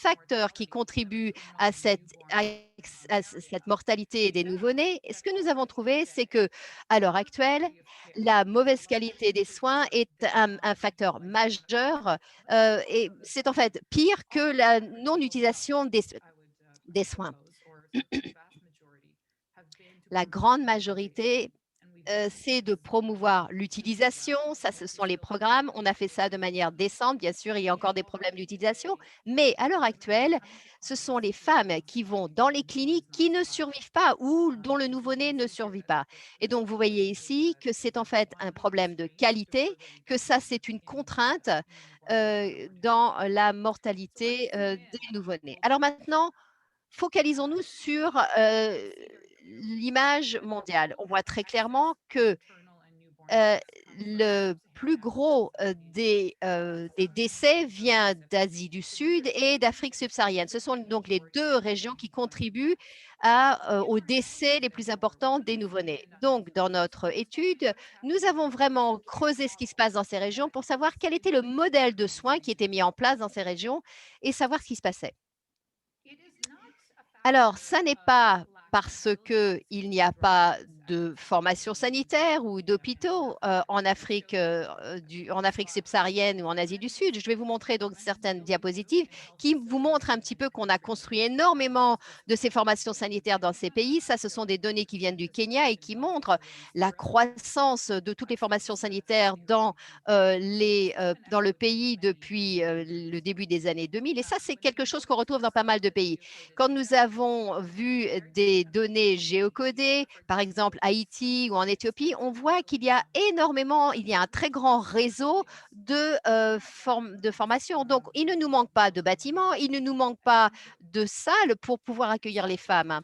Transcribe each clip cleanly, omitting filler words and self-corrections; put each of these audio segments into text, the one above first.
facteurs qui contribuent à cette mortalité des nouveau-nés, ce que nous avons trouvé, c'est que à l'heure actuelle, la mauvaise qualité des soins est un facteur majeur, et c'est en fait pire que la non-utilisation des soins. La grande majorité, c'est de promouvoir l'utilisation, ça ce sont les programmes. On a fait ça de manière décente, bien sûr, il y a encore des problèmes d'utilisation, mais à l'heure actuelle, ce sont les femmes qui vont dans les cliniques qui ne survivent pas ou dont le nouveau-né ne survit pas. Et donc vous voyez ici que c'est en fait un problème de qualité, que ça c'est une contrainte, dans la mortalité, des nouveau-nés. Alors maintenant, focalisons-nous sur, l'image mondiale. On voit très clairement que, heu, le plus gros, des décès vient d'Asie du Sud et d'Afrique subsaharienne. Ce sont donc les 2 régions qui contribuent aux décès les plus importants des nouveau-nés. Donc dans notre étude, nous avons vraiment creusé ce qui se passe dans ces régions pour savoir quel était le modèle de soins qui était mis en place dans ces régions et savoir ce qui se passait. Alors, ça n'est pas parce qu'il n'y a pas de formation sanitaire ou d'hôpitaux, en Afrique subsaharienne ou en Asie du Sud. Je vais vous montrer donc certaines diapositives qui vous montrent un petit peu qu'on a construit énormément de ces formations sanitaires dans ces pays. Ça, ce sont des données qui viennent du Kenya et qui montrent la croissance de toutes les formations sanitaires dans le pays depuis, le début des années 2000 et ça, c'est quelque chose qu'on retrouve dans pas mal de pays. Quand nous avons vu des données géocodées, par exemple Haïti ou en Éthiopie, on voit il y a un très grand réseau de formation. Donc, il ne nous manque pas de bâtiments, il ne nous manque pas de salles pour pouvoir accueillir les femmes.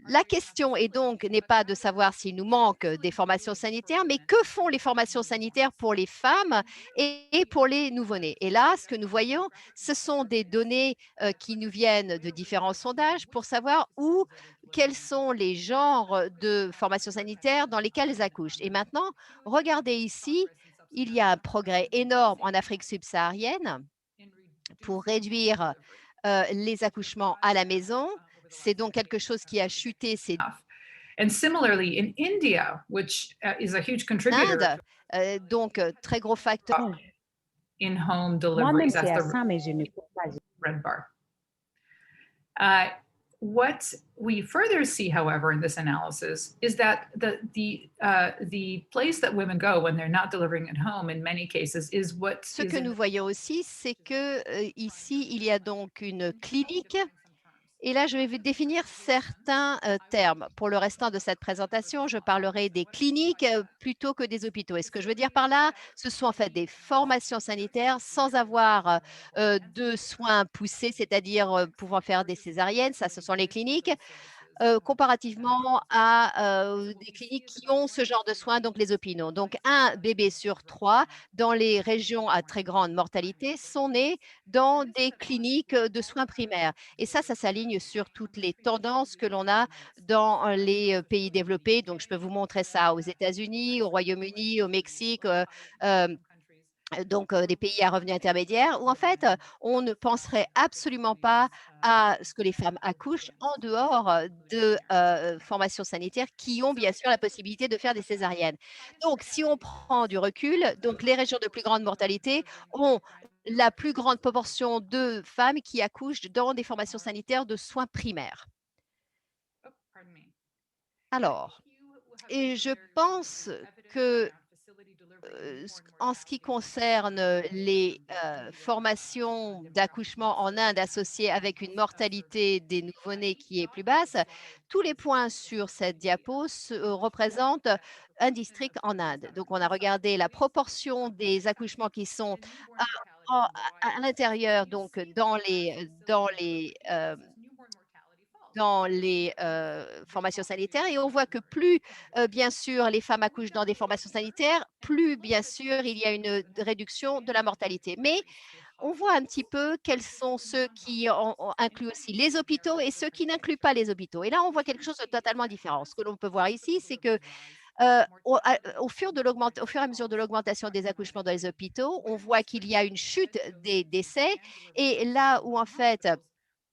La question est donc n'est pas de savoir s'il nous manque des formations sanitaires, mais que font les formations sanitaires pour les femmes et pour les nouveau-nés? Et là, ce que nous voyons, ce sont des données, qui nous viennent de différents sondages pour savoir quels sont les genres de formations sanitaires dans lesquelles elles accouchent. Et maintenant, regardez ici, il y a un progrès énorme en Afrique subsaharienne pour réduire, les accouchements à la maison. C'est donc quelque chose qui a chuté ces And similarly, in India, which is a huge contributor Inde, donc très gros facteur. to in-home Moi-même, deliveries, c'est that's à the ça, mais je ne peux pas. red bar. Uh, what we further see, however, in this analysis is that the place that women go when they're not delivering at home, in many cases, is what Ce is que in nous voyons aussi, c'est que, ici, il y a donc une clinique et là, je vais vous définir certains, termes. Pour le restant de cette présentation, je parlerai des cliniques, plutôt que des hôpitaux et ce que je veux dire par là, ce sont en fait des formations sanitaires sans avoir, de soins poussés, c'est-à-dire, pouvant faire des césariennes, ça ce sont les cliniques. Comparativement à, des cliniques qui ont ce genre de soins, donc les hôpitaux. Donc un bébé sur 3 dans les régions à très grande mortalité sont nés dans des cliniques, de soins primaires et ça s'aligne sur toutes les tendances que l'on a dans les, pays développés. Donc je peux vous montrer ça aux États-Unis, au Royaume-Uni, au Mexique, hem donc des pays à revenus intermédiaires où en fait, on ne penserait absolument pas à ce que les femmes accouchent en dehors, de, formations sanitaires qui ont bien sûr la possibilité de faire des césariennes. Donc si on prend du recul, donc les régions de plus grande mortalité ont la plus grande proportion de femmes qui accouchent dans des formations sanitaires de soins primaires. oh, pardon me. Alors et je pense que en ce qui concerne, les, formations d'accouchement en Inde associées avec une mortalité des nouveau-nés qui est plus basse, tous les points sur cette diapo représentent un district en Inde. Donc on a regardé la proportion des accouchements qui sont à à l'intérieur, donc dans les, formations sanitaires et on voit que plus, bien sûr, les femmes accouchent dans des formations sanitaires, plus bien sûr, il y a une réduction de la mortalité. Mais on voit un petit peu quels sont ceux qui incluent aussi les hôpitaux et ceux qui n'incluent pas les hôpitaux. Et là, on voit quelque chose de totalement différent. Ce que l'on peut voir ici, c'est que Au fur et à mesure de l'augmentation des accouchements dans les hôpitaux, on voit qu'il y a une chute des décès et là où en fait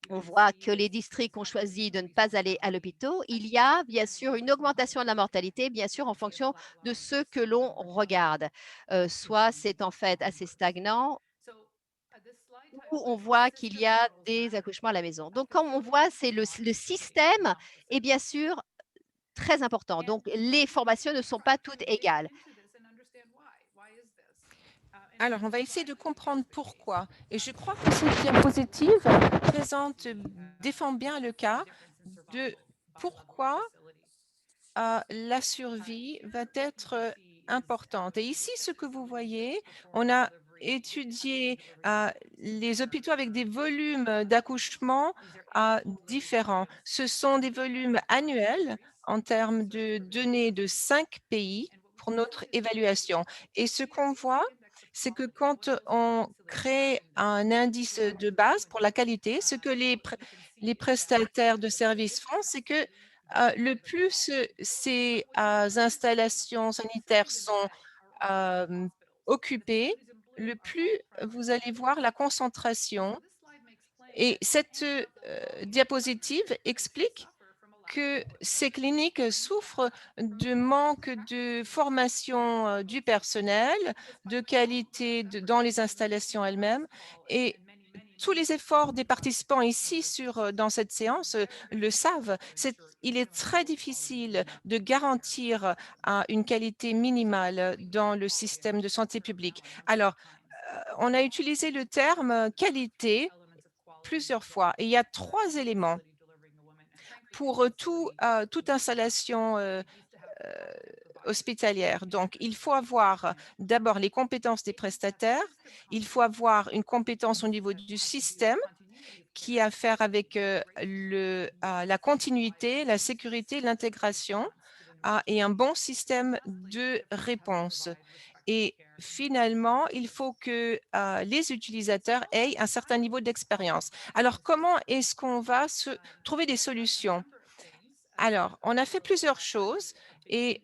on voit que les districts ont choisi de ne pas aller à l'hôpital, il y a bien sûr une augmentation de la mortalité, bien sûr en fonction de ce que l'on regarde. Soit c'est en fait assez stagnant ou on voit qu'il y a des accouchements à la maison. Donc comme on voit, c'est le système est bien sûr très important. Donc les formations ne sont pas toutes égales. Alors, on va essayer de comprendre pourquoi. Et je crois que cette diapositive présente, défend bien le cas de pourquoi la survie va être importante. Et ici, ce que vous voyez, on a étudié les hôpitaux avec des volumes d'accouchement différents. Ce sont des volumes annuels en termes de données de 5 pays pour notre évaluation. Et ce qu'on voit, c'est que quand on crée un indice de base pour la qualité, ce que les prestataires de services font, c'est que le plus ces installations sanitaires sont hem, occupées, le plus vous allez voir la concentration et cette diapositive explique que ces cliniques souffrent de manque de formation du personnel, de qualité dans les installations elles-mêmes et tous les efforts des participants ici dans cette séance le savent. Il est très difficile de garantir une qualité minimale dans le système de santé publique. Alors, on a utilisé le terme qualité plusieurs fois et il y a 3 éléments pour toute installation hospitalière. Donc, il faut avoir d'abord les compétences des prestataires, il faut avoir une compétence au niveau du système qui a à faire avec la continuité, la sécurité, l'intégration et un bon système de réponse. Et finalement, il faut que les utilisateurs aient un certain niveau d'expérience. Alors, comment est-ce qu'on va trouver des solutions? Alors, on a fait plusieurs choses et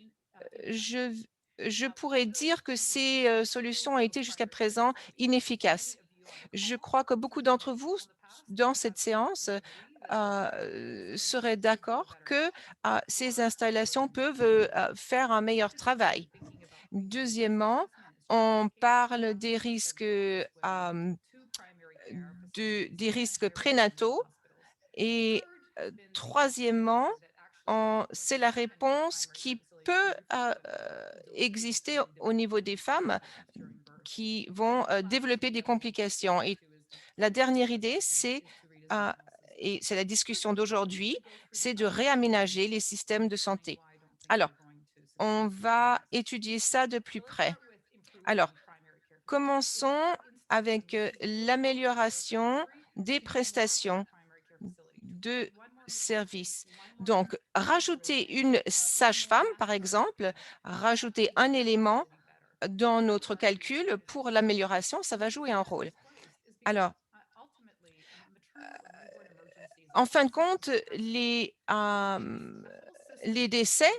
je, je pourrais dire que ces solutions ont été jusqu'à présent inefficaces. Je crois que beaucoup d'entre vous, dans cette séance, seraient d'accord que ces installations peuvent faire un meilleur travail. Deuxièmement, on parle des risques, des risques prénataux et troisièmement, c'est la réponse qui peut exister au niveau des femmes qui vont développer des complications. Et la dernière idée, euh, et c'est la discussion d'aujourd'hui, c'est de réaménager les systèmes de santé. Alors, on va étudier ça de plus près. Alors, commençons avec l'amélioration des prestations de services. Donc, rajouter une sage-femme, par exemple, rajouter un élément dans notre calcul pour l'amélioration, ça va jouer un rôle. Alors, en fin de compte, les décès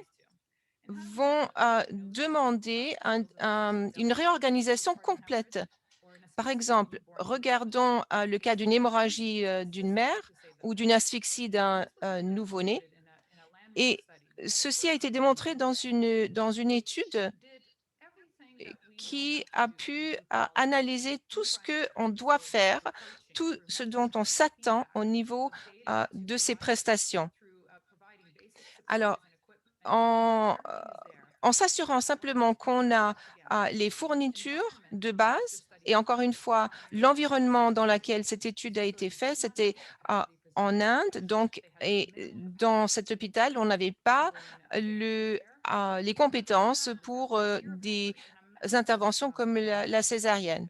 vont demander une réorganisation complète. Par exemple, regardons le cas d'une hémorragie d'une mère ou d'une asphyxie d'un nouveau-né. Et ceci a été démontré dans une étude qui a pu analyser tout ce qu'on doit faire, tout ce dont on s'attend au niveau de ces prestations. Alors, en s'assurant simplement qu'on a les fournitures de base et encore une fois, l'environnement dans lequel cette étude a été faite, c'était en Inde. Donc, et dans cet hôpital, on n'avait pas les compétences pour des interventions comme la césarienne.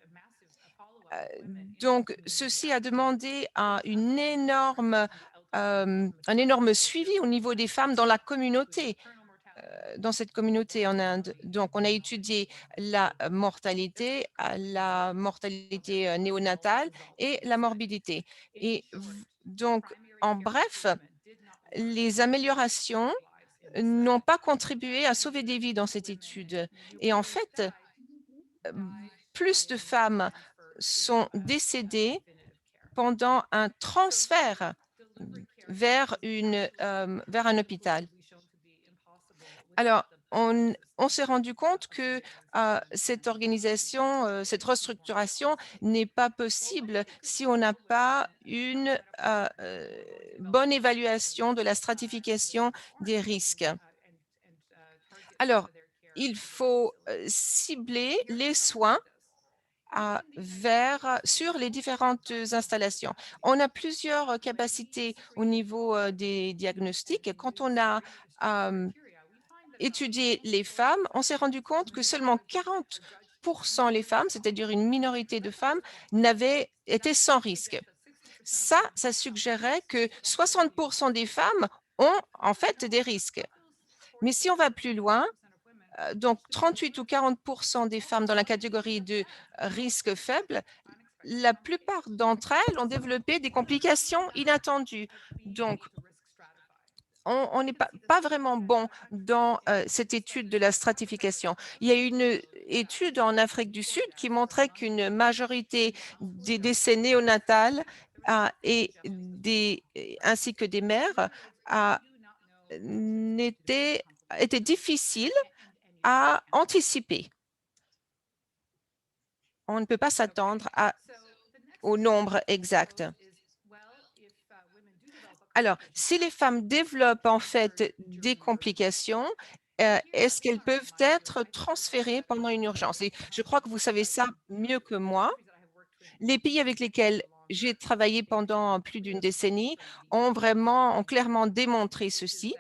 Donc, ceci a demandé un énorme suivi au niveau des femmes dans la communauté dans cette communauté en Inde. Donc, on a étudié la mortalité néonatale et la morbidité. Et donc, en bref, les améliorations n'ont pas contribué à sauver des vies dans cette étude. Et en fait, plus de femmes sont décédées pendant un transfert vers un hôpital. Alors, on s'est rendu compte que cette organisation, cette restructuration n'est pas possible si on n'a pas une bonne évaluation de la stratification des risques. Alors, il faut cibler les soins sur les différentes installations. On a plusieurs capacités au niveau des diagnostics. Quand on a étudié les femmes, on s'est rendu compte que seulement 40 les femmes, c'est-à-dire une minorité de femmes, étaient sans risque. Ça suggérait que 60 des femmes ont en fait des risques. Mais si on va plus loin, donc 38 ou 40 des femmes dans la catégorie de risque faible, la plupart d'entre elles ont développé des complications inattendues. Donc, on n'est pas vraiment bon dans cette étude de la stratification. Il y a une étude en Afrique du Sud qui montrait qu'une majorité des décès néonatales ainsi que des mères étaient difficiles à anticiper. On ne peut pas s'attendre au nombre exact. Alors, si les femmes développent en fait des complications, est-ce qu'elles peuvent être transférées pendant une urgence? Et je crois que vous savez ça mieux que moi. Les pays avec lesquels j'ai travaillé pendant plus d'une décennie ont clairement démontré ceci.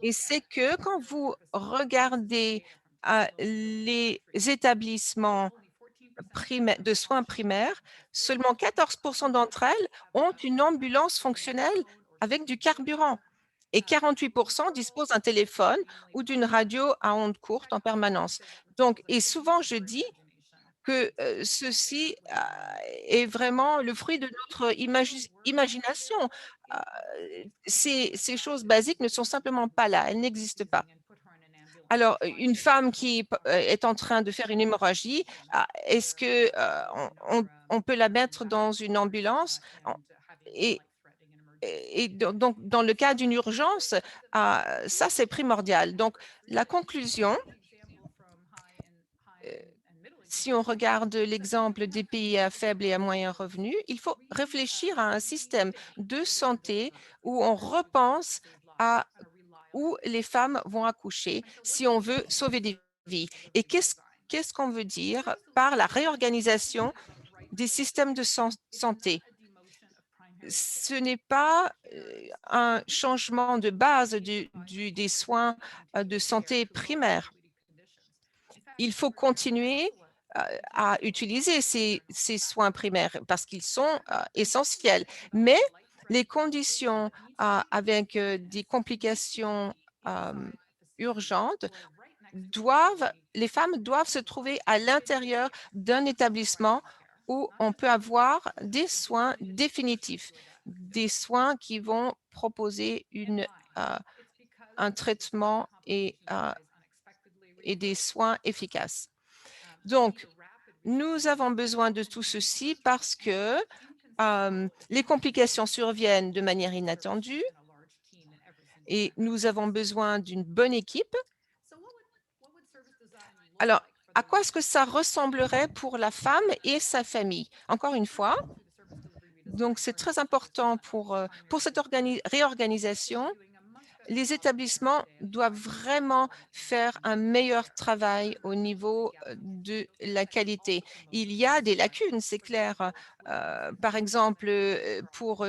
Et c'est que quand vous regardez les établissements de soins primaires, seulement 14 d'entre elles ont une ambulance fonctionnelle avec du carburant et 48 disposent d'un téléphone ou d'une radio à ondes courtes en permanence. Donc, et souvent, je dis que ceci est vraiment le fruit de notre imagination. Ces choses basiques ne sont simplement pas là, elles n'existent pas. Alors, une femme qui est en train de faire une hémorragie, est-ce que on peut la mettre dans une ambulance? Et, donc, dans le cas d'une urgence, ça, c'est primordial. Donc, la conclusion, si on regarde l'exemple des pays à faible et à moyen revenu, il faut réfléchir à un système de santé où on repense à où les femmes vont accoucher si on veut sauver des vies. Et qu'est-ce qu'on veut dire par la réorganisation des systèmes de santé? Ce n'est pas un changement de base des soins de santé primaire. Il faut continuer à utiliser ces soins primaires parce qu'ils sont essentiels. Mais les conditions avec des complications urgentes les femmes doivent se trouver à l'intérieur d'un établissement où on peut avoir des soins définitifs, des soins qui vont proposer un traitement et des soins efficaces. Donc, nous avons besoin de tout ceci parce que les complications surviennent de manière inattendue et nous avons besoin d'une bonne équipe. Alors, à quoi est-ce que ça ressemblerait pour la femme et sa famille? Encore une fois, donc c'est très important pour cette réorganisation. Les établissements doivent vraiment faire un meilleur travail au niveau de la qualité. Il y a des lacunes, c'est clair. Par exemple, pour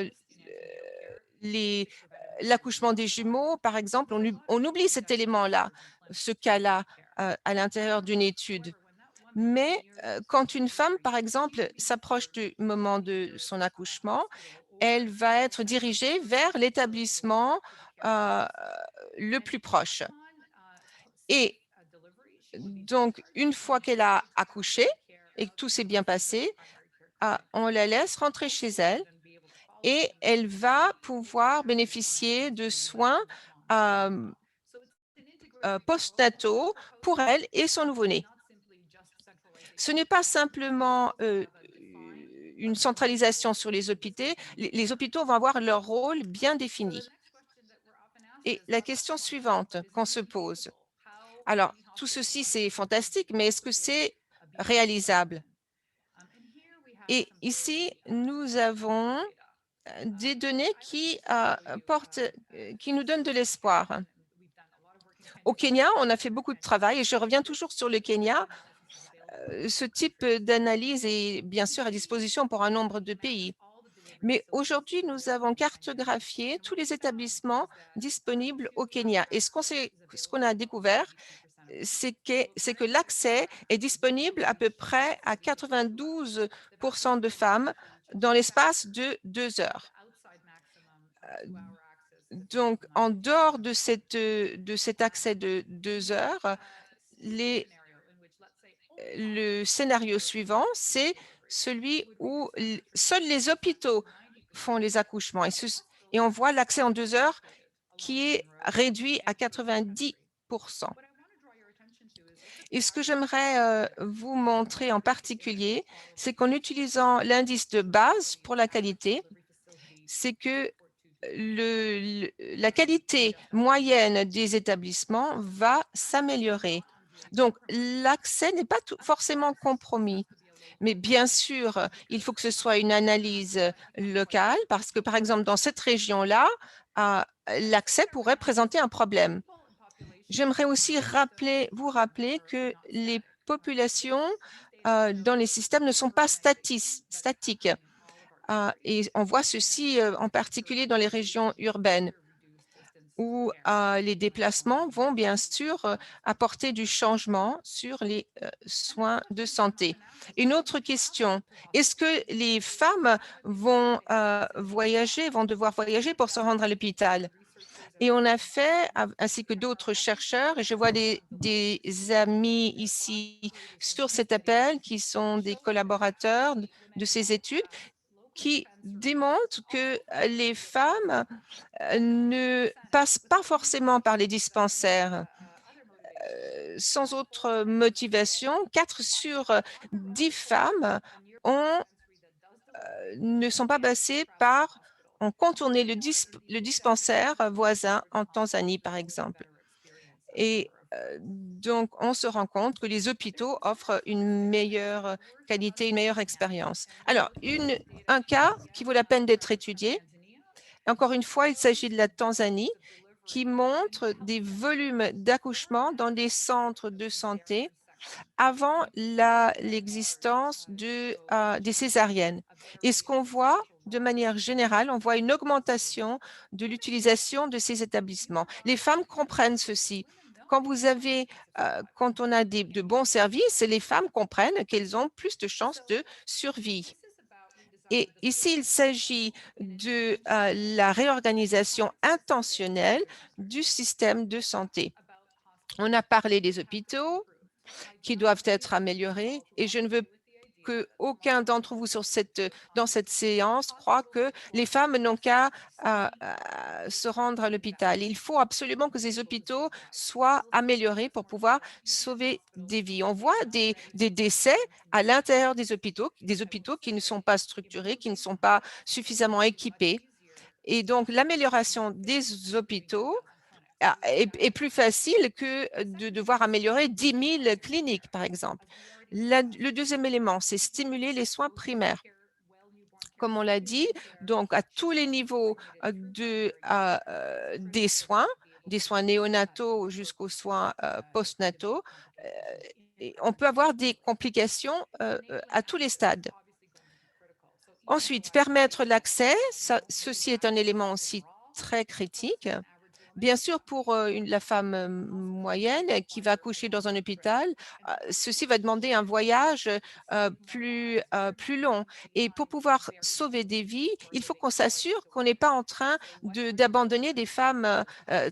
l'accouchement des jumeaux, par exemple, on oublie cet élément-là, ce cas-là, à l'intérieur d'une étude. Mais quand une femme, par exemple, s'approche du moment de son accouchement, elle va être dirigée vers l'établissement le plus proche. Et donc, une fois qu'elle a accouché et que tout s'est bien passé, on la laisse rentrer chez elle et elle va pouvoir bénéficier de soins postnataux pour elle et son nouveau-né. Ce n'est pas simplement une centralisation sur les hôpitaux. Les hôpitaux vont avoir leur rôle bien défini. Et la question suivante qu'on se pose, alors tout ceci c'est fantastique, mais est-ce que c'est réalisable? Et ici, nous avons des données qui nous donnent de l'espoir. Au Kenya, on a fait beaucoup de travail et je reviens toujours sur le Kenya. Ce type d'analyse est bien sûr à disposition pour un nombre de pays. Mais aujourd'hui, nous avons cartographié tous les établissements disponibles au Kenya. Et ce qu'on a découvert, c'est que l'accès est disponible à peu près à 92 de femmes dans l'espace de 2 heures. Donc, en dehors de cet accès de 2 heures, le scénario suivant, c'est celui où seuls les hôpitaux font les accouchements. Et on voit l'accès en 2 heures qui est réduit à 90 Et ce que j'aimerais vous montrer en particulier, c'est qu'en utilisant l'indice de base pour la qualité, c'est que la qualité moyenne des établissements va s'améliorer. Donc, l'accès n'est pas forcément compromis. Mais bien sûr, il faut que ce soit une analyse locale parce que, par exemple, dans cette région-là, l'accès pourrait présenter un problème. J'aimerais aussi vous rappeler que les populations dans les systèmes ne sont pas statiques. Et on voit ceci en particulier dans les régions urbaines où les déplacements vont bien sûr apporter du changement sur les soins de santé. Une autre question, est-ce que les femmes vont devoir voyager pour se rendre à l'hôpital? Et on a fait, ainsi que d'autres chercheurs, et je vois des amis ici sur cet appel qui sont des collaborateurs de ces études, qui démontrent que les femmes ne passent pas forcément par les dispensaires sans autre motivation. 4 sur 10 femmes ne sont pas passées ont contourné le dispensaire voisin en Tanzanie, par exemple. Et donc, on se rend compte que les hôpitaux offrent une meilleure qualité, une meilleure expérience. Alors, un cas qui vaut la peine d'être étudié. Encore une fois, il s'agit de la Tanzanie qui montre des volumes d'accouchement dans des centres de santé avant l'existence des césariennes. Et ce qu'on voit de manière générale, on voit une augmentation de l'utilisation de ces établissements. Les femmes comprennent ceci. Quand on a de bons services, les femmes comprennent qu'elles ont plus de chances de survie. Et ici, il s'agit de la réorganisation intentionnelle du système de santé. On a parlé des hôpitaux qui doivent être améliorés et je ne veux qu'aucun d'entre vous dans cette séance croit que les femmes n'ont qu'à se rendre à l'hôpital. Il faut absolument que ces hôpitaux soient améliorés pour pouvoir sauver des vies. On voit des décès à l'intérieur des hôpitaux qui ne sont pas structurés, qui ne sont pas suffisamment équipés. Et donc, l'amélioration des hôpitaux est plus facile que de devoir améliorer 10 000 cliniques, par exemple. Le deuxième élément, c'est stimuler les soins primaires. Comme on l'a dit, donc à tous les niveaux des soins néonataux jusqu'aux soins postnataux, on peut avoir des complications à tous les stades. Ensuite, permettre l'accès, ceci est un élément aussi très critique. Bien sûr, pour la femme moyenne qui va accoucher dans un hôpital, ceci va demander un voyage plus long. Et pour pouvoir sauver des vies, il faut qu'on s'assure qu'on n'est pas en train d'abandonner des femmes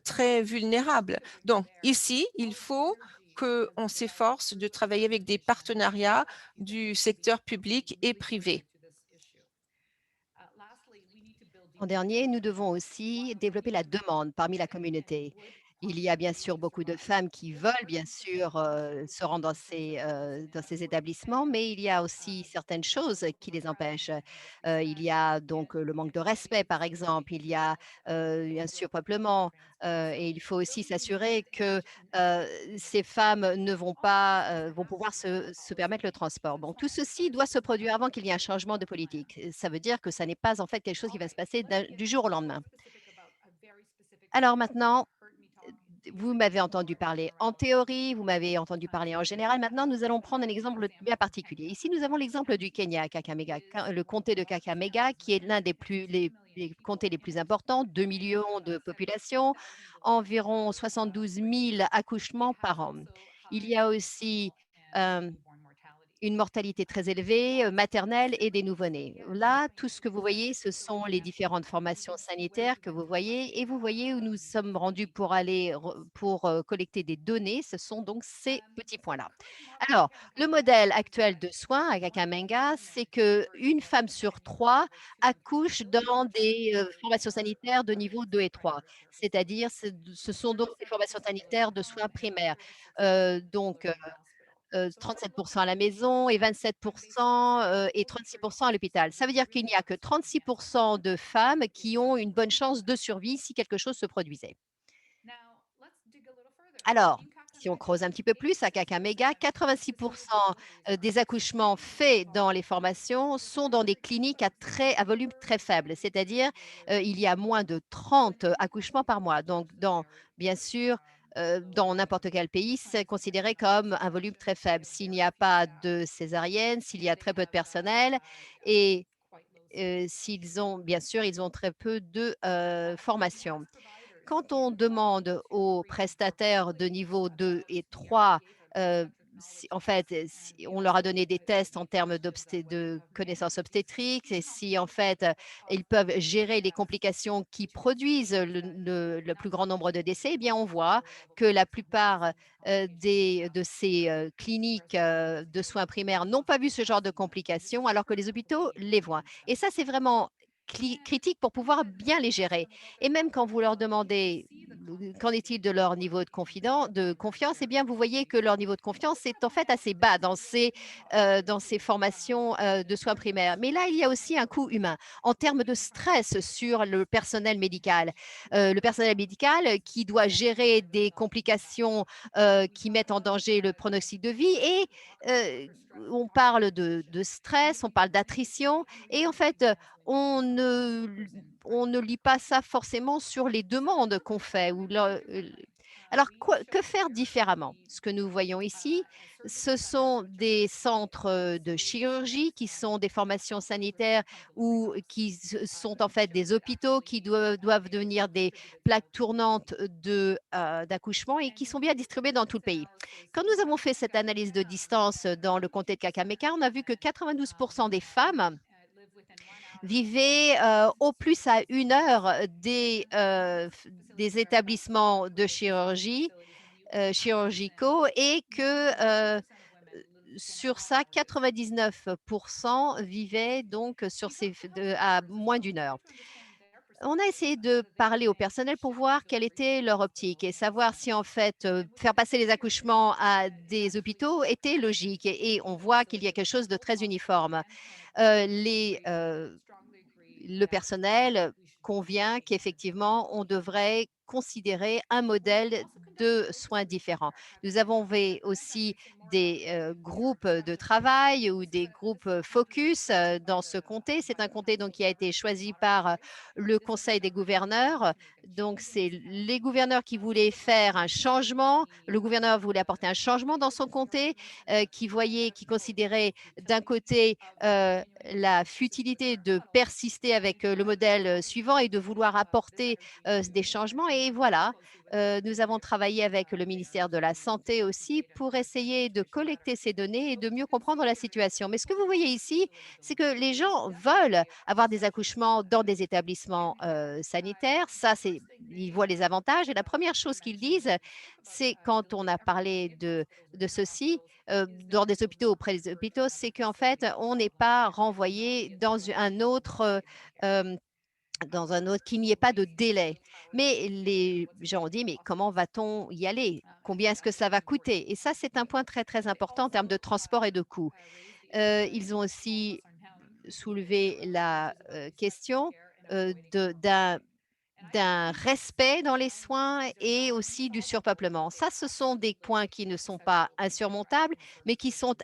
très vulnérables. Donc ici, il faut qu'on s'efforce de travailler avec des partenariats du secteur public et privé. En dernier, nous devons aussi développer la demande parmi la communauté. Il y a bien sûr beaucoup de femmes qui veulent bien sûr, se rendre dans ces établissements, mais il y a aussi certaines choses qui les empêchent. Il y a donc, le manque de respect par exemple, il y a, un surpeuplement, et il faut aussi s'assurer que, ces femmes ne vont pas, vont pouvoir se permettre le transport. Bon, tout ceci doit se produire avant qu'il y ait un changement de politique. Ça veut dire que ça n'est pas en fait quelque chose qui va se passer du jour au lendemain. Alors maintenant, vous m'avez entendu parler en théorie, vous m'avez entendu parler en général. Maintenant, nous allons prendre un exemple bien particulier. Ici, nous avons l'exemple du Kenya, Kakamega, le comté de Kakamega, qui est l'un des les comtés les plus importants, 2 millions de population, environ 72 000 accouchements par an. Il y a aussi euh, une mortalité très élevée, maternelle et des nouveau-nés. Là, tout ce que vous voyez, ce sont les différentes formations sanitaires que vous voyez et vous voyez où nous sommes rendus pour aller pour collecter des données. Ce sont donc ces petits points-là. Alors, le modèle actuel de soins à Kakamega, c'est que une femme sur 3 accouche dans des formations sanitaires de niveau 2 et 3. C'est-à-dire, ce sont donc des formations sanitaires de soins primaires. Donc, 37 à la maison et 27 et 36 à l'hôpital. Ça veut dire qu'il n'y a que 36 de femmes qui ont une bonne chance de survie si quelque chose se produisait. Alors, si on creuse un petit peu plus, à Kakamega, 86 des accouchements faits dans les formations sont dans des cliniques à volume très faible, c'est-à-dire, il y a moins de 30 accouchements par mois. Donc bien sûr, dans n'importe quel pays, c'est considéré comme un volume très faible. S'il n'y a pas de césarienne, s'il y a très peu de personnel et s'ils ont bien sûr, ils ont très peu de, formation. Quand on demande aux prestataires de niveau 2 et 3, si en fait, si on leur a donné des tests en termes de connaissances obstétriques et si en fait, ils peuvent gérer les complications qui produisent le plus grand nombre de décès, eh bien on voit que la plupart, de ces, cliniques, de soins primaires n'ont pas vu ce genre de complications alors que les hôpitaux les voient et ça, c'est vraiment critique pour pouvoir bien les gérer. Et même quand vous leur demandez qu'en est-il de leur niveau de confiance, eh bien, vous voyez que leur niveau de confiance est en fait assez bas dans ces formations de soins primaires. Mais là, il y a aussi un coût humain en termes de stress sur le personnel médical. Le personnel médical qui doit gérer des complications qui mettent en danger le pronostic de vie et on parle de stress, on parle d'attrition et en fait, on ne on ne lit pas ça forcément sur les demandes qu'on fait ou alors que faire différemment? Ce que nous voyons ici, ce sont des centres, de chirurgie qui sont des formations sanitaires ou qui sont en fait des hôpitaux qui doivent devenir des plaques tournantes d'accouchement et qui sont bien distribués dans tout le pays. Quand nous avons fait cette analyse de distance dans le comté de Kakamega, on a vu que 92 des femmes vivaient, au plus à 1 heure des établissements de chirurgie, chirurgicaux et que, sur ça, 99 vivaient donc sur ces à moins d'1 heure. On a essayé de parler au personnel pour voir quelle était leur optique et savoir si en fait, faire passer les accouchements à des hôpitaux était logique et on voit qu'il y a quelque chose de très uniforme. Le personnel convient qu'effectivement, on devrait considérer un modèle de soins différents. Nous avons aussi des groupes de travail ou des groupes focus dans ce comté. C'est un comté donc qui a été choisi par le Conseil des gouverneurs. Donc, c'est les gouverneurs qui voulaient faire un changement. Le gouverneur voulait apporter un changement dans son comté, qui considérait d'un côté la futilité de persister avec le modèle suivant et de vouloir apporter des changements. Et voilà, nous avons travaillé avec le ministère de la Santé aussi pour essayer de collecter ces données et de mieux comprendre la situation. Mais ce que vous voyez ici, c'est que les gens veulent avoir des accouchements dans des établissements sanitaires. Ça, ils voient les avantages. Et la première chose qu'ils disent, c'est quand on a parlé de ceci, dans des hôpitaux, auprès des hôpitaux, c'est qu'en fait, on n'est pas renvoyé dans un autre, dans un autre, qu'il n'y ait pas de délai. Mais les gens ont dit: «Mais comment va-t-on y aller? Combien est-ce que ça va coûter?» Et ça, c'est un point très, très important en termes de transport et de coûts. Ils ont aussi soulevé la, question, de d'un respect dans les soins et aussi du surpeuplement. Ça, ce sont des points qui ne sont pas insurmontables, mais qui sont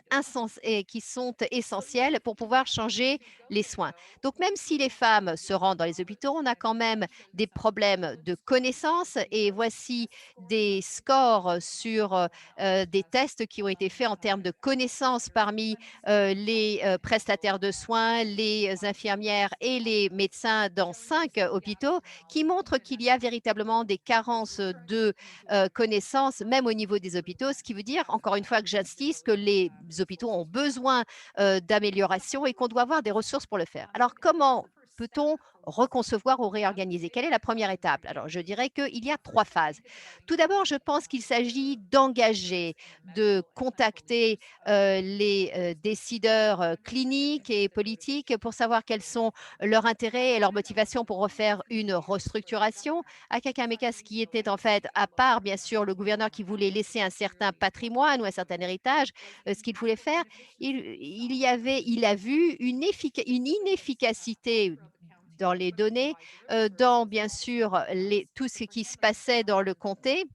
essentiels pour pouvoir changer les soins. Donc même si les femmes se rendent dans les hôpitaux, on a quand même des problèmes de connaissances et voici des scores sur, des tests qui ont été faits en termes de connaissances parmi, les, prestataires de soins, les infirmières et les médecins dans 5 hôpitaux qui montre qu'il y a véritablement des carences de, connaissances, même au niveau des hôpitaux. Ce qui veut dire, encore une fois que j'insiste, que les hôpitaux ont besoin, d'amélioration et qu'on doit avoir des ressources pour le faire. Alors comment peut-on reconcevoir ou réorganiser? Quelle est la première étape? Alors je dirais qu'il y a 3 phases. Tout d'abord, je pense qu'il s'agit d'engager, de contacter, les, décideurs, cliniques et politiques pour savoir quels sont leur intérêt et leur motivation pour refaire une restructuration. À Kakamega, ce qui était en fait, à part bien sûr le gouverneur qui voulait laisser un certain patrimoine ou un certain héritage, ce qu'il voulait faire, il a vu une inefficacité dans les données, dans bien sûr tout ce qui se passait dans le comté.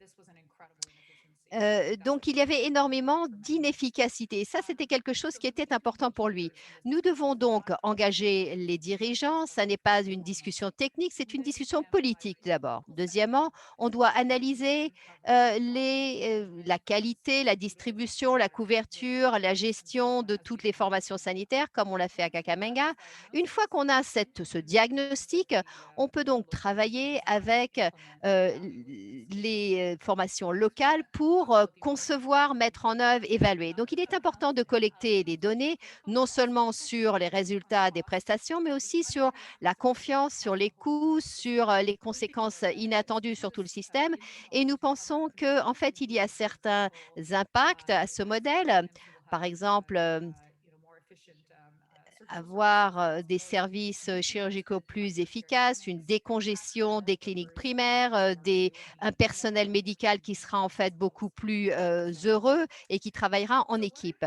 Donc il y avait énormément d'inefficacité. Ça, c'était quelque chose qui était important pour lui. Nous devons donc engager les dirigeants. Ça n'est pas une discussion technique, c'est une discussion politique d'abord. Deuxièmement, on doit analyser, la qualité, la distribution, la couverture, la gestion de toutes les formations sanitaires comme on l'a fait à Kakamega. Une fois qu'on a ce diagnostic, on peut donc travailler avec, les, formations locales pour, concevoir, mettre en œuvre, évaluer. Donc il est important de collecter des données, non seulement sur les résultats des prestations, mais aussi sur la confiance, sur les coûts, sur, les conséquences inattendues sur tout le système et nous pensons qu'en fait, il y a certains impacts à ce modèle. Par exemple, avoir, des services, chirurgicaux plus efficaces, une décongestion des cliniques primaires, un personnel médical qui sera en fait beaucoup plus, heureux et qui travaillera en équipe.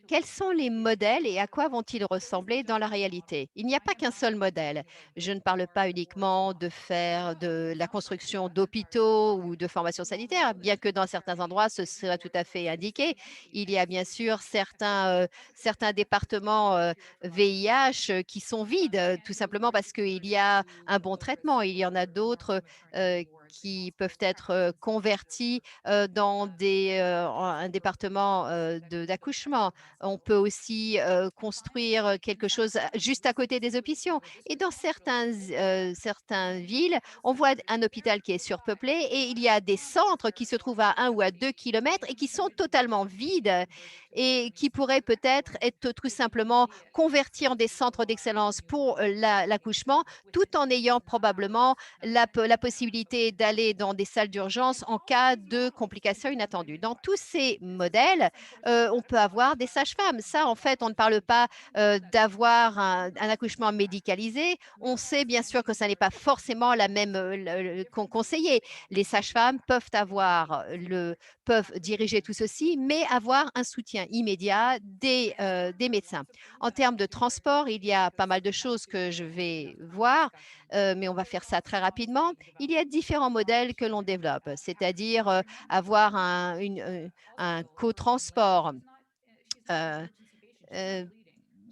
Quels sont les modèles et à quoi vont-ils ressembler dans la réalité? Il n'y a pas qu'un seul modèle. Je ne parle pas uniquement de faire de la construction d'hôpitaux ou de formations sanitaires, bien que dans certains endroits, ce soit tout à fait indiqué. Il y a bien sûr certains départements VIH qui sont vides, tout simplement parce qu'il y a un bon traitement. Il y en a d'autres qui peuvent être convertis dans un département d'accouchement. On peut aussi, construire, quelque chose juste à côté des hôpitaux et dans certaines villes, on voit un hôpital qui est surpeuplé et il y a des centres qui se trouvent à 1 ou à 2 kilomètres et qui sont totalement vides et qui pourraient peut-être être tout simplement convertis en des centres d'excellence pour, l'accouchement, tout en ayant probablement la possibilité d'aller dans des salles d'urgence en cas de complications inattendues. Dans tous ces modèles, on peut avoir des sages-femmes. Ça, en fait, on ne parle pas, d'avoir un accouchement médicalisé. On sait bien sûr que ça n'est pas forcément la même, le conseiller. Les sages-femmes peuvent diriger tout ceci, mais avoir un soutien immédiat des médecins. En termes de transport, il y a pas mal de choses que je vais voir, mais on va faire ça très rapidement. Il y a différents modèles que l'on développe, c'est-à-dire, avoir un cotransport. Heu heu,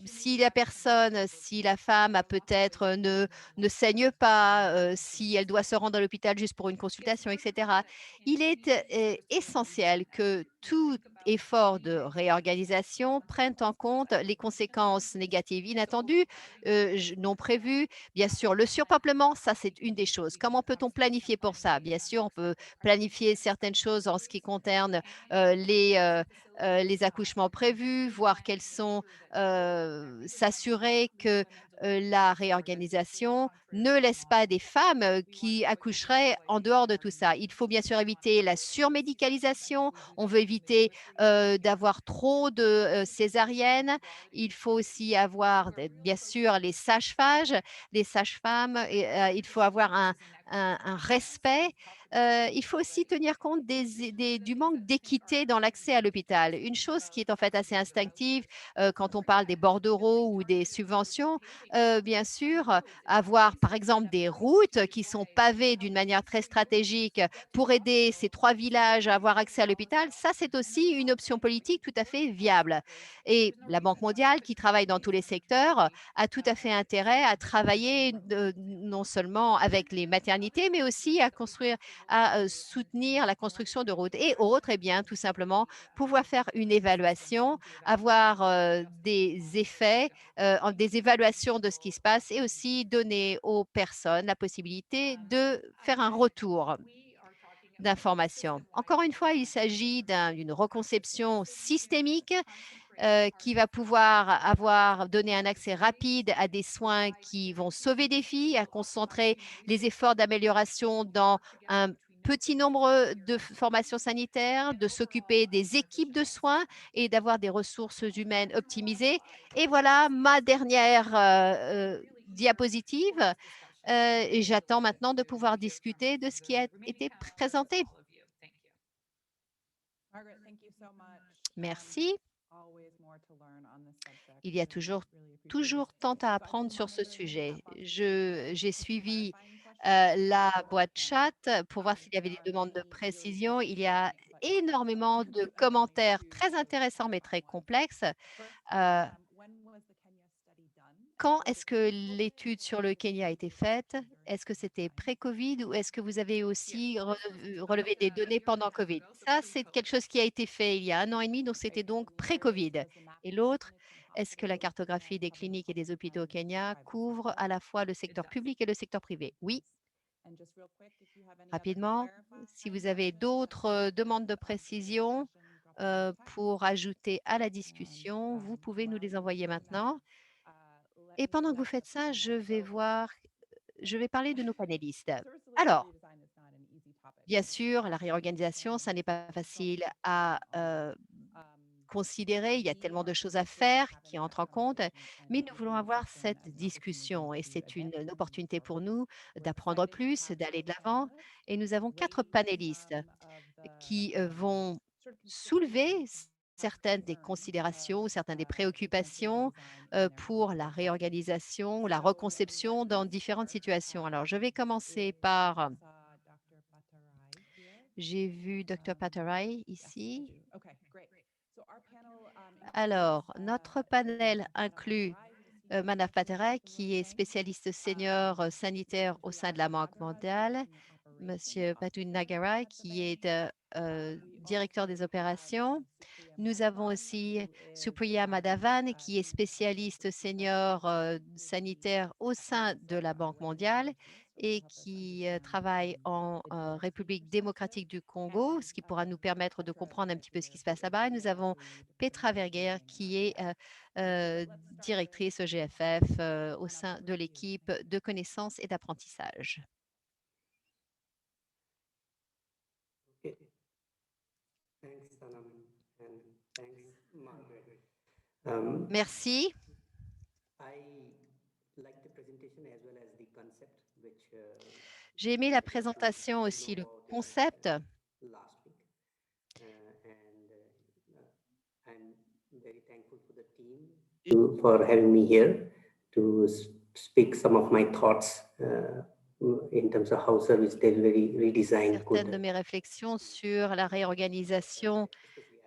si la femme a peut-être, ne saigne pas, si elle doit se rendre à l'hôpital juste pour une consultation et cetera. Il est, essentiel que tout effort de réorganisation prenne en compte les conséquences négatives inattendues, non prévues. Bien sûr, le surpeuplement, ça, c'est une des choses. Comment peut-on planifier pour ça? Bien sûr, on peut planifier certaines choses en ce qui concerne, les, les accouchements prévus, voir quels sont, s'assurer que la réorganisation ne laisse pas des femmes qui accoucheraient en dehors de tout ça. Il faut bien sûr éviter la surmédicalisation. On veut éviter d'avoir trop de césariennes. Il faut aussi avoir, bien sûr, les sages-femmes. Et, il faut avoir un respect. Il faut aussi tenir compte du manque d'équité dans l'accès à l'hôpital. Une chose qui est en fait assez instinctive quand on parle des bordereaux ou des subventions, bien sûr, avoir par exemple des routes qui sont pavées d'une manière très stratégique pour aider ces 3 villages à avoir accès à l'hôpital, ça c'est aussi une option politique tout à fait viable. Et la Banque mondiale, qui travaille dans tous les secteurs, a tout à fait intérêt à travailler non seulement avec les maternités, mais aussi à soutenir la construction de routes et autres, et bien tout simplement pouvoir faire une évaluation, avoir des effets, des évaluations de ce qui se passe et aussi donner aux personnes la possibilité de faire un retour d'informations. Encore une fois, il s'agit d'une reconception systémique qui va pouvoir donner un accès rapide à des soins qui vont sauver des vies, à concentrer les efforts d'amélioration dans un petit nombre de formations sanitaires, de s'occuper des équipes de soins et d'avoir des ressources humaines optimisées. Et voilà ma dernière diapositive. Et j'attends maintenant de pouvoir discuter de ce qui a été présenté. Merci. Il y a toujours tant à apprendre sur ce sujet. J'ai suivi la boîte chat pour voir s'il y avait des demandes de précision. Il y a énormément de commentaires très intéressants mais très complexes. Euh, Quand est-ce que l'étude sur le Kenya a été faite? Est-ce que c'était pré-Covid ou est-ce que vous avez aussi relevé des données pendant Covid? Ça, c'est quelque chose qui a été fait il y a 1 an et demi, donc c'était donc pré-Covid. Et l'autre, est-ce que la cartographie des cliniques et des hôpitaux au Kenya couvre à la fois le secteur public et le secteur privé? Oui. Rapidement, si vous avez d'autres demandes de précision pour ajouter à la discussion, vous pouvez nous les envoyer maintenant. Et pendant que vous faites ça, je vais parler de nos panélistes. Alors, bien sûr, la réorganisation, ça n'est pas facile à considérer. Il y a tellement de choses à faire qui entrent en compte, mais nous voulons avoir cette discussion et c'est une opportunité pour nous d'apprendre plus, d'aller de l'avant. Et nous avons 4 panélistes qui vont soulever certaines des considérations, certaines des préoccupations pour la réorganisation, la reconception dans différentes situations. Alors, je vais commencer par, j'ai vu Dr. Pataray ici. Alors, notre panel inclut Manav Pataray, qui est spécialiste senior sanitaire au sein de la Banque mondiale, Monsieur Patu Nagarai, qui est directeur des opérations. Nous avons aussi Supriya Madhavan, qui est spécialiste senior sanitaire au sein de la Banque mondiale et qui travaille en République démocratique du Congo, ce qui pourra nous permettre de comprendre un petit peu ce qui se passe là-bas. Et nous avons Petra Vergeer, qui est directrice EGFF au sein de l'équipe de connaissances et d'apprentissage. Okay. Thanks, Sanam, and thanks, Margaret. Merci. J'ai aimé la présentation aussi, le concept. For having me here to speak some of my thoughts in terms of how service delivery redesign certaines de mes réflexions sur la réorganisation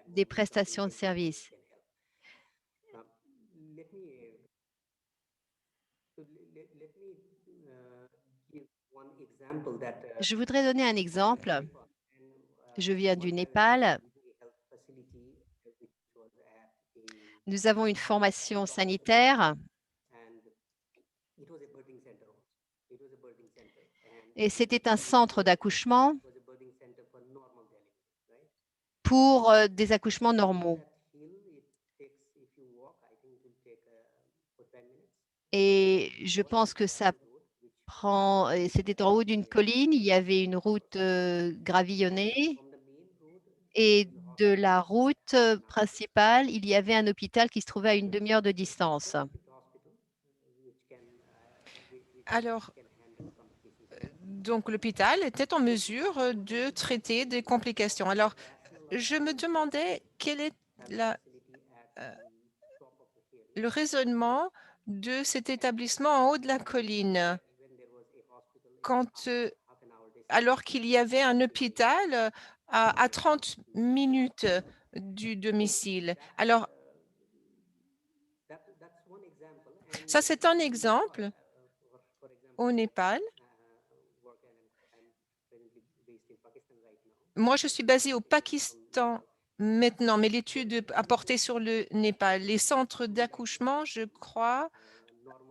des prestations de services. Je voudrais donner un exemple. Je viens du Népal. Nous avons une formation sanitaire et c'était un centre d'accouchement pour des accouchements normaux. Et je pense que ça prend, et c'était en haut d'une colline, il y avait une route gravillonnée et de la route principale, il y avait un hôpital qui se trouvait à une demi-heure de distance. Alors, donc l'hôpital était en mesure de traiter des complications. Alors, je me demandais quel est le raisonnement de cet établissement en haut de la colline quand, alors qu'il y avait un hôpital à 30 minutes du domicile. Alors, ça, c'est un exemple au Népal. Moi, je suis basée au Pakistan maintenant, mais l'étude a porté sur le Népal. Les centres d'accouchement, je crois,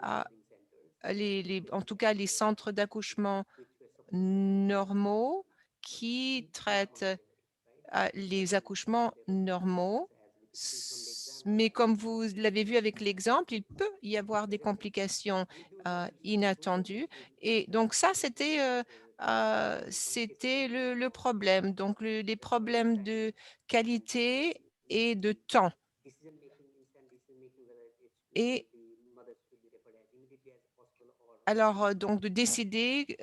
en tout cas les centres d'accouchement normaux qui traitent les accouchements normaux. Mais comme vous l'avez vu avec l'exemple, il peut y avoir des complications inattendues. Et donc ça, c'était le problème. Donc les problèmes de qualité et de temps. Et alors, donc de décider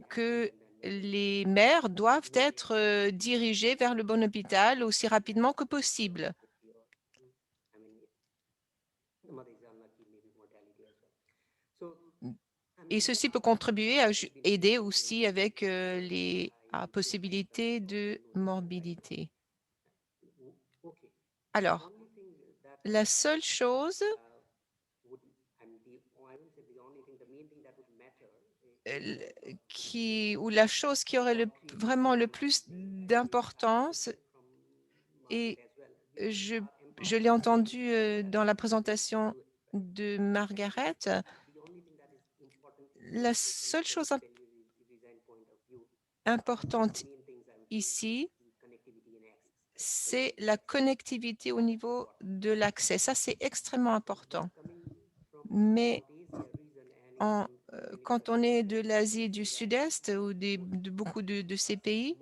que les mères doivent être dirigées vers le bon hôpital aussi rapidement que possible. Et ceci peut contribuer à aider aussi avec les possibilités de morbidité. Alors, la seule chose ou la chose qui aurait vraiment le plus d'importance, et je l'ai entendu dans la présentation de Margaret, la seule chose importante ici, c'est la connectivité au niveau de l'accès. Ça, c'est extrêmement important. Mais quand on est de l'Asie du Sud-Est ou de beaucoup de ces pays,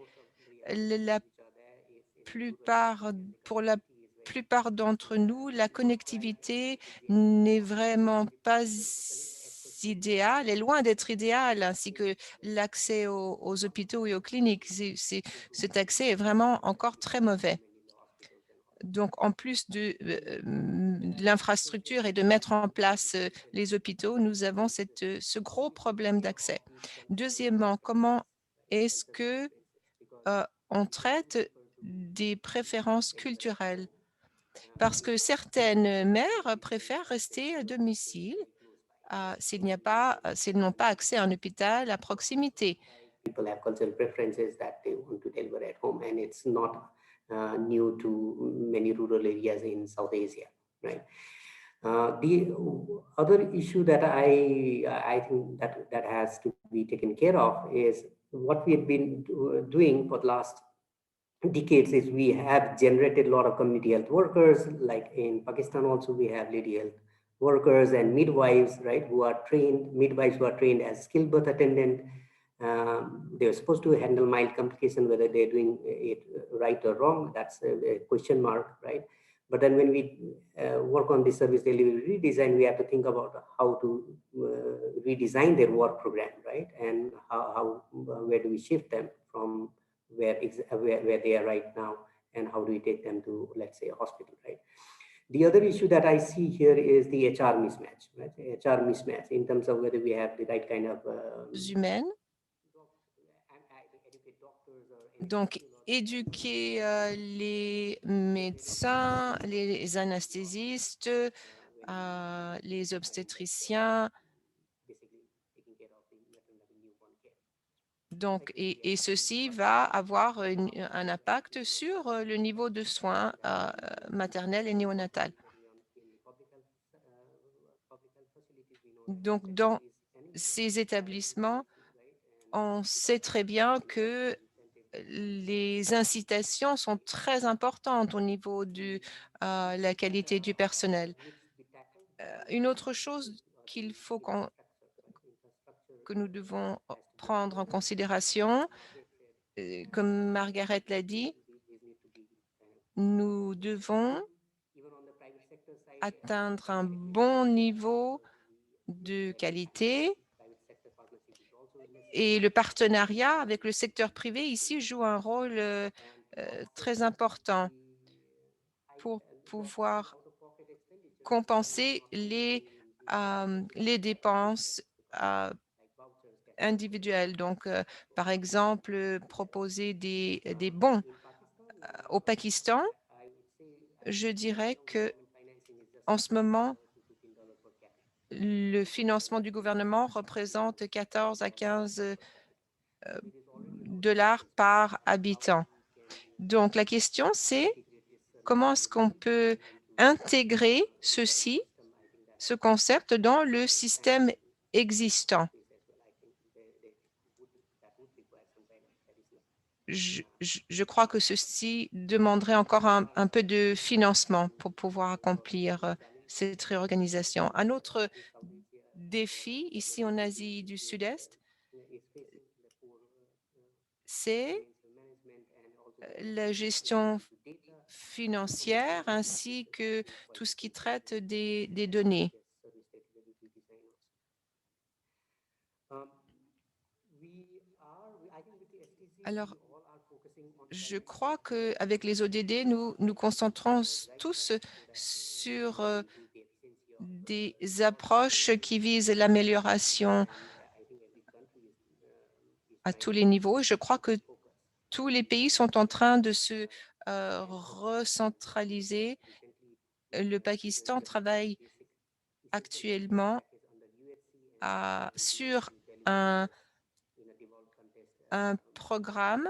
pour la plupart d'entre nous, la connectivité n'est vraiment pas idéale, est loin d'être idéale, ainsi que l'accès aux hôpitaux et aux cliniques. Cet accès est vraiment encore très mauvais. Donc, en plus de l'infrastructure et de mettre en place les hôpitaux, nous avons ce gros problème d'accès. Deuxièmement, comment est-ce que on traite des préférences culturelles? Parce que certaines mères préfèrent rester à domicile s'ils n'ont pas accès à un hôpital à proximité. People have cultural preferences that they want to deliver at home, and it's not new to many rural areas in South Asia, right? The other issue that I think that has to be taken care of is what we have been doing for the last decades is we have generated a lot of community health workers. Like in Pakistan also we have lady health workers and midwives, right, midwives who are trained as skilled birth attendant. They're supposed to handle mild complication, whether they're doing it right or wrong, that's a question mark, right? But then when we work on the service delivery redesign, we have to think about how to redesign their work program, right? And where do we shift them from where they are right now, and how do we take them to, let's say, a hospital, right? The other issue that I see here is the HR mismatch, right? HR mismatch in terms of whether we have the right kind of humaines. Donc, éduquer les médecins, les anesthésistes, les obstétriciens. Donc, et ceci va avoir un impact sur le niveau de soins maternels et néonatal. Donc, dans ces établissements, on sait très bien que les incitations sont très importantes au niveau de la qualité du personnel. Une autre chose que nous devons prendre en considération, comme Margaret l'a dit, nous devons atteindre un bon niveau de qualité et le partenariat avec le secteur privé ici joue un rôle très important pour pouvoir compenser les dépenses individuelles. Donc, par exemple, proposer des bons au Pakistan, je dirais que en ce moment, le financement du gouvernement représente 14 à 15 dollars par habitant. Donc, la question, c'est comment est-ce qu'on peut intégrer ce concept dans le système existant. Je crois que ceci demanderait encore un peu de financement pour pouvoir accomplir cette réorganisation. Un autre défi ici en Asie du Sud-Est, c'est la gestion financière ainsi que tout ce qui traite des données. Alors, je crois qu'avec les ODD, nous nous concentrons tous sur des approches qui visent l'amélioration à tous les niveaux. Je crois que tous les pays sont en train de se recentraliser. Le Pakistan travaille actuellement sur un programme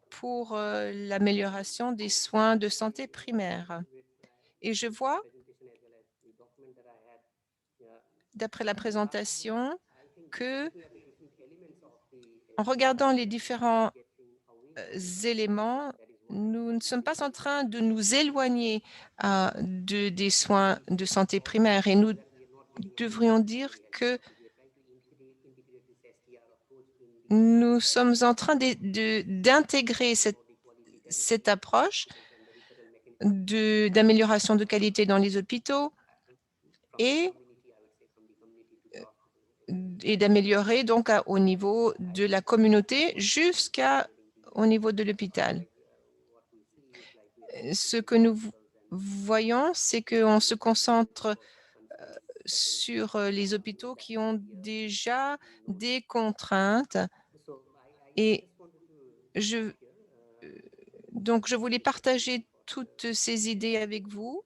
pour l'amélioration des soins de santé primaire. Et je vois, d'après la présentation, que en regardant les différents éléments, nous ne sommes pas en train de nous éloigner des soins de santé primaire et nous devrions dire que nous sommes en train d'intégrer cette approche d'amélioration de qualité dans les hôpitaux et d'améliorer donc au niveau de la communauté jusqu'au niveau de l'hôpital. Ce que nous voyons, c'est qu'on se concentre sur les hôpitaux qui ont déjà des contraintes et donc je voulais partager toutes ces idées avec vous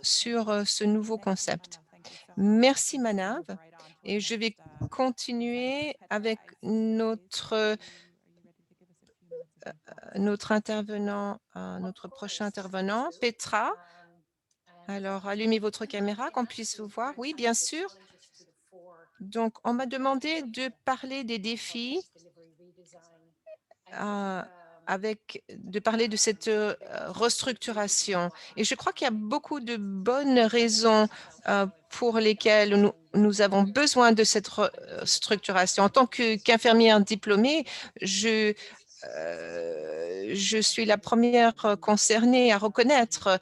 sur ce nouveau concept. Merci Manav et je vais continuer avec notre intervenant, notre prochain intervenant, Petra. Alors, allumez votre caméra, qu'on puisse vous voir. Oui, bien sûr. Donc, on m'a demandé de parler des défis, de parler de cette restructuration. Et je crois qu'il y a beaucoup de bonnes raisons pour lesquelles nous avons besoin de cette restructuration. En tant qu'infirmière diplômée, je suis la première concernée à reconnaître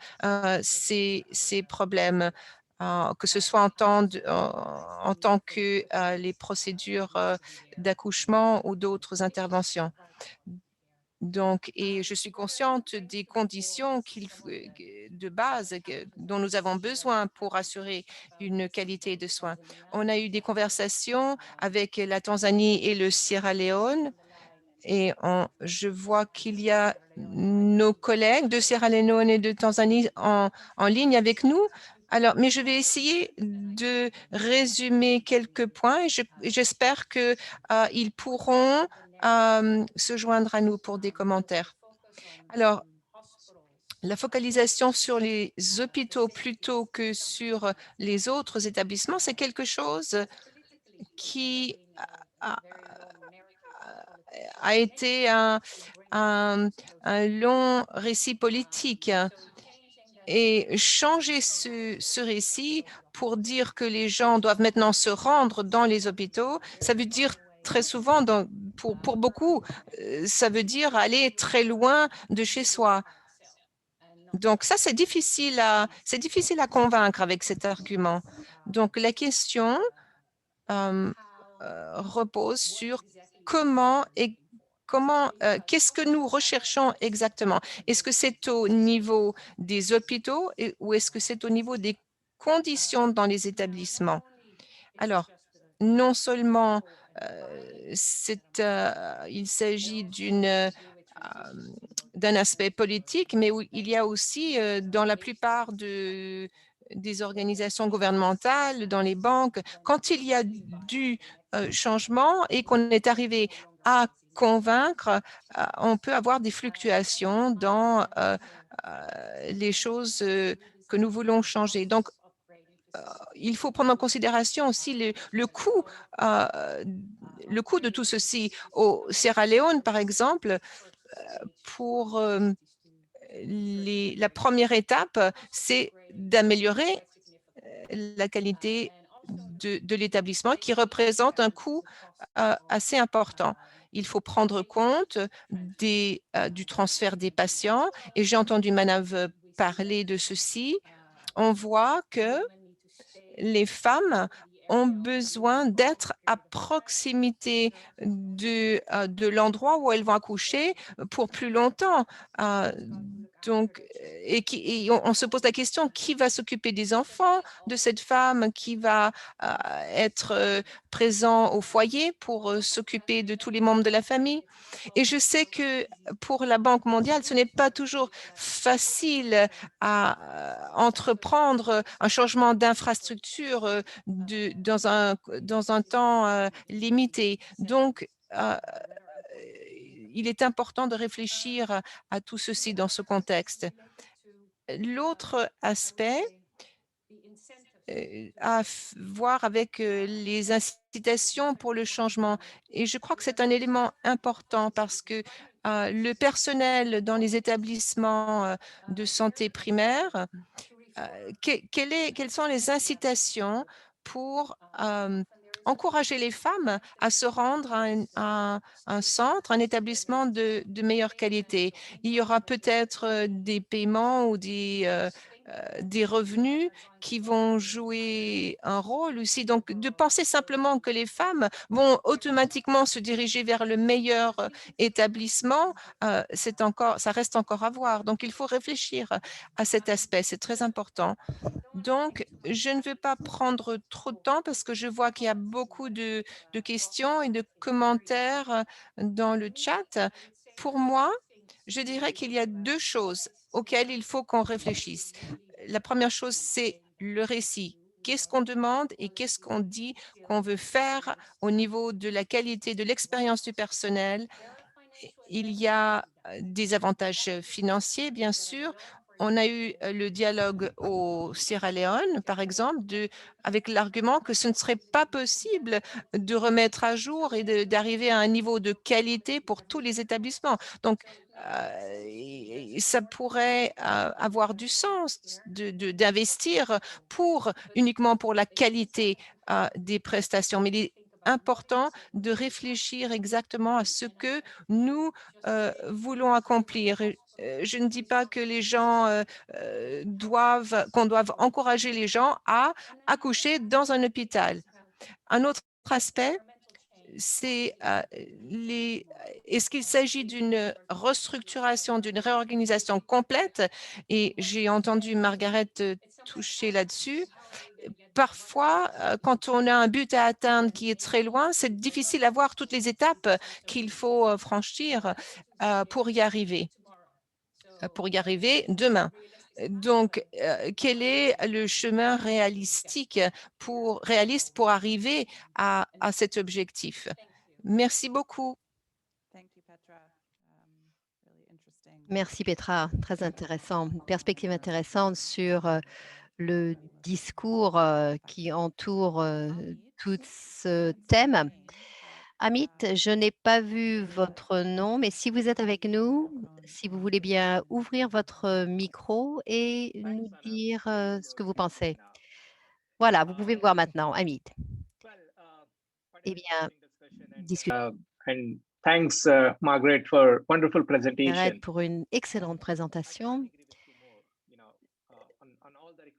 ces problèmes, que ce soit en tant que les procédures d'accouchement ou d'autres interventions. Donc, et je suis consciente des conditions de base dont nous avons besoin pour assurer une qualité de soins. On a eu des conversations avec la Tanzanie et le Sierra Leone et je vois qu'il y a nos collègues de Sierra Leone et de Tanzanie en ligne avec nous. Alors, mais je vais essayer de résumer quelques points et j'espère qu'ils pourront se joindre à nous pour des commentaires. Alors, la focalisation sur les hôpitaux plutôt que sur les autres établissements, c'est quelque chose qui a été un long récit politique. Et changer ce récit pour dire que les gens doivent maintenant se rendre dans les hôpitaux, ça veut dire très souvent, pour beaucoup, ça veut dire aller très loin de chez soi. Donc ça, c'est difficile à convaincre avec cet argument. Donc la question repose sur qu'est-ce que nous recherchons exactement? Est-ce que c'est au niveau des hôpitaux ou est-ce que c'est au niveau des conditions dans les établissements? Alors, non seulement il s'agit d'un aspect politique, mais il y a aussi dans la plupart des organisations gouvernementales, dans les banques, quand il y a du changement et qu'on est arrivé à convaincre, on peut avoir des fluctuations dans les choses que nous voulons changer. Donc, il faut prendre en considération aussi le coût de tout ceci. Au Sierra Leone, par exemple, pour la première étape, c'est d'améliorer la qualité de l'établissement qui représente un coût assez important. Il faut prendre compte du transfert des patients et j'ai entendu Manav parler de ceci. On voit que les femmes ont besoin d'être à proximité de l'endroit où elles vont accoucher pour plus longtemps. Donc, on se pose la question, qui va s'occuper des enfants de cette femme, qui va être présent au foyer pour s'occuper de tous les membres de la famille? Et je sais que pour la Banque mondiale, ce n'est pas toujours facile à entreprendre un changement d'infrastructure dans un temps limité. Donc, il est important de réfléchir à tout ceci dans ce contexte. L'autre aspect à voir avec les incitations pour le changement. Et je crois que c'est un élément important parce que le personnel dans les établissements de santé primaire, quelles sont les incitations pour encourager les femmes à se rendre à un centre, un établissement de meilleure qualité? Il y aura peut-être des paiements ou des revenus qui vont jouer un rôle aussi. Donc, de penser simplement que les femmes vont automatiquement se diriger vers le meilleur établissement, ça reste encore à voir. Donc, il faut réfléchir à cet aspect, c'est très important. Donc, je ne vais pas prendre trop de temps parce que je vois qu'il y a beaucoup de questions et de commentaires dans le chat. Pour moi, je dirais qu'il y a deux choses auxquelles il faut qu'on réfléchisse. La première chose, c'est le récit. Qu'est-ce qu'on demande et qu'est-ce qu'on dit qu'on veut faire au niveau de la qualité de l'expérience du personnel? Il y a des avantages financiers, bien sûr. On a eu le dialogue au Sierra Leone, par exemple, avec l'argument que ce ne serait pas possible de remettre à jour et d'arriver à un niveau de qualité pour tous les établissements. Donc, ça pourrait avoir du sens d'investir uniquement pour la qualité des prestations. Mais il est important de réfléchir exactement à ce que nous voulons accomplir. Je ne dis pas que les gens qu'on doive encourager les gens à accoucher dans un hôpital. Un autre aspect, c'est est-ce qu'il s'agit d'une restructuration, d'une réorganisation complète? Et j'ai entendu Margaret toucher là-dessus. Parfois, quand on a un but à atteindre qui est très loin, c'est difficile à voir toutes les étapes qu'il faut franchir pour y arriver demain. Donc, quel est le chemin réaliste pour arriver à cet objectif? Merci beaucoup. Merci Petra, très intéressant, une perspective intéressante sur le discours qui entoure tout ce thème. Amit, je n'ai pas vu votre nom, mais si vous êtes avec nous, si vous voulez bien ouvrir votre micro et nous dire ce que vous pensez. Voilà, vous pouvez me voir maintenant, Amit. Eh bien, discutez And thanks, Margaret, for wonderful presentation. pour une excellente présentation.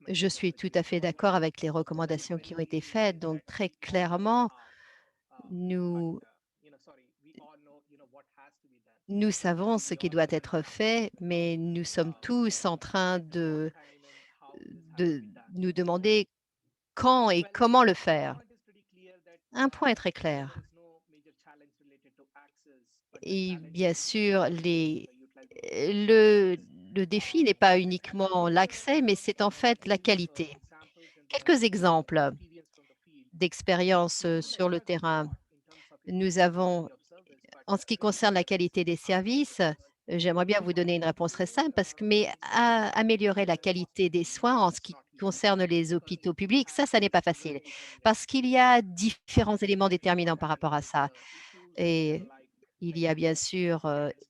Je suis tout à fait d'accord avec les recommandations qui ont été faites. Donc, très clairement, nous savons ce qui doit être fait, mais nous sommes tous en train de nous demander quand et comment le faire. Un point est très clair. Et bien sûr, le défi n'est pas uniquement l'accès, mais c'est en fait la qualité. Quelques exemples d'expériences sur le terrain. Nous avons, en ce qui concerne la qualité des services, j'aimerais bien vous donner une réponse très simple, mais améliorer la qualité des soins en ce qui concerne les hôpitaux publics, ça n'est pas facile, parce qu'il y a différents éléments déterminants par rapport à ça. Et il y a bien sûr,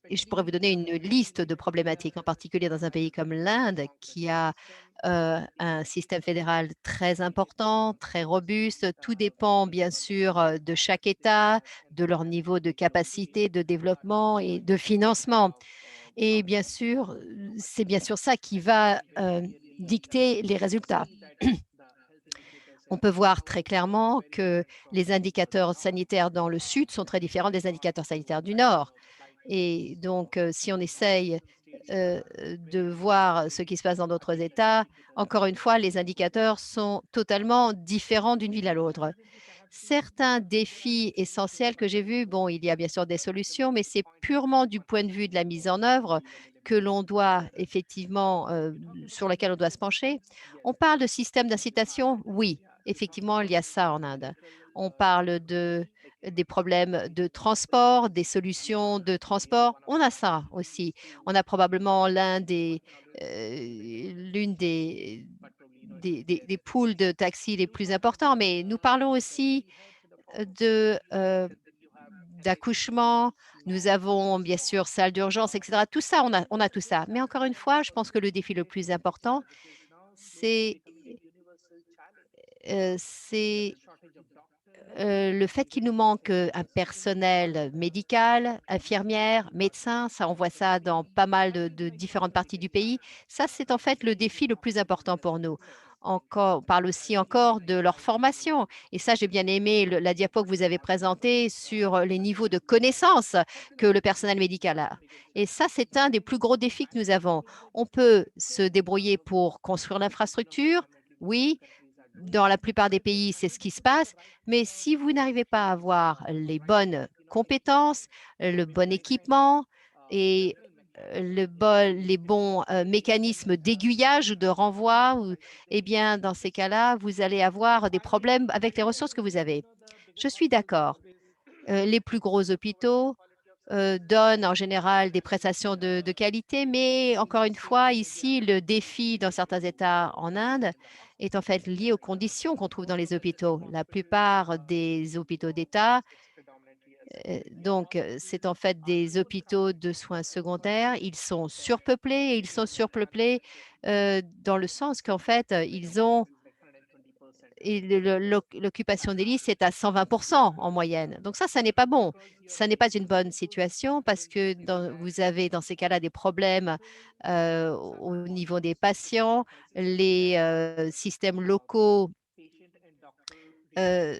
et je pourrais vous donner une liste de problématiques, en particulier dans un pays comme l'Inde, qui a un système fédéral très important, très robuste. Tout dépend bien sûr de chaque État, de leur niveau de capacité de développement et de financement. Et bien sûr, c'est bien sûr ça qui va dicter les résultats. On peut voir très clairement que les indicateurs sanitaires dans le sud sont très différents des indicateurs sanitaires du nord. Et donc, si on essaye de voir ce qui se passe dans d'autres États, encore une fois, les indicateurs sont totalement différents d'une ville à l'autre. Certains défis essentiels que j'ai vus, bon, il y a bien sûr des solutions, mais c'est purement du point de vue de la mise en œuvre que l'on doit effectivement, sur laquelle on doit se pencher. On parle de système d'incitation, oui, effectivement, il y a ça en Inde. On parle des problèmes de transport, des solutions de transport, on a ça aussi. On a probablement l'une des pools de taxis les plus importants, mais nous parlons aussi de, d'accouchement, nous avons bien sûr salle d'urgence, etc. Tout ça, on a tout ça. Mais encore une fois, je pense que le défi le plus important, c'est c'est le fait qu'il nous manque un personnel médical, infirmières, médecins, ça on voit ça dans pas mal de différentes parties du pays. Ça, c'est en fait le défi le plus important pour nous. Encore, on parle aussi encore de leur formation. Et ça, j'ai bien aimé la diapo que vous avez présentée sur les niveaux de connaissances que le personnel médical a. Et ça, c'est un des plus gros défis que nous avons. On peut se débrouiller pour construire l'infrastructure, oui, dans la plupart des pays, c'est ce qui se passe. Mais si vous n'arrivez pas à avoir les bonnes compétences, le bon équipement et les bons mécanismes d'aiguillage ou de renvoi, eh bien, dans ces cas-là, vous allez avoir des problèmes avec les ressources que vous avez. Je suis d'accord. Les plus gros hôpitaux donnent en général des prestations de qualité, mais encore une fois, ici, le défi dans certains États en Inde est en fait lié aux conditions qu'on trouve dans les hôpitaux. La plupart des hôpitaux d'État, c'est en fait des hôpitaux de soins secondaires. Ils sont surpeuplés et ils sont surpeuplés dans le sens qu'en fait, ils ont et l'occupation des lits, c'est à 120% en moyenne. Donc ça n'est pas bon. Ça n'est pas une bonne situation parce que vous avez dans ces cas-là des problèmes au niveau des patients. Les systèmes locaux, euh,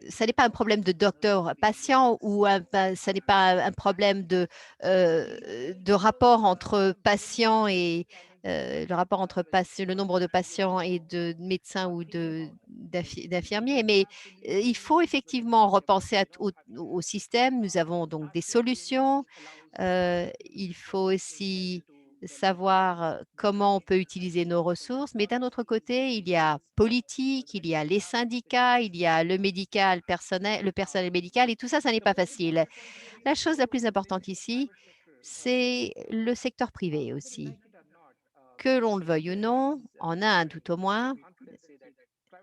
ça n'est pas un problème de docteur-patient ou ça n'est pas un problème de rapport entre patients et le rapport entre le nombre de patients et de médecins ou d'infirmiers. Mais il faut effectivement repenser au système. Nous avons donc des solutions. Il faut aussi savoir comment on peut utiliser nos ressources, mais d'un autre côté, il y a politique, il y a les syndicats, il y a le personnel médical, et tout ça, ça n'est pas facile. La chose la plus importante ici, c'est le secteur privé aussi. Que l'on le veuille ou non, en Inde tout au moins,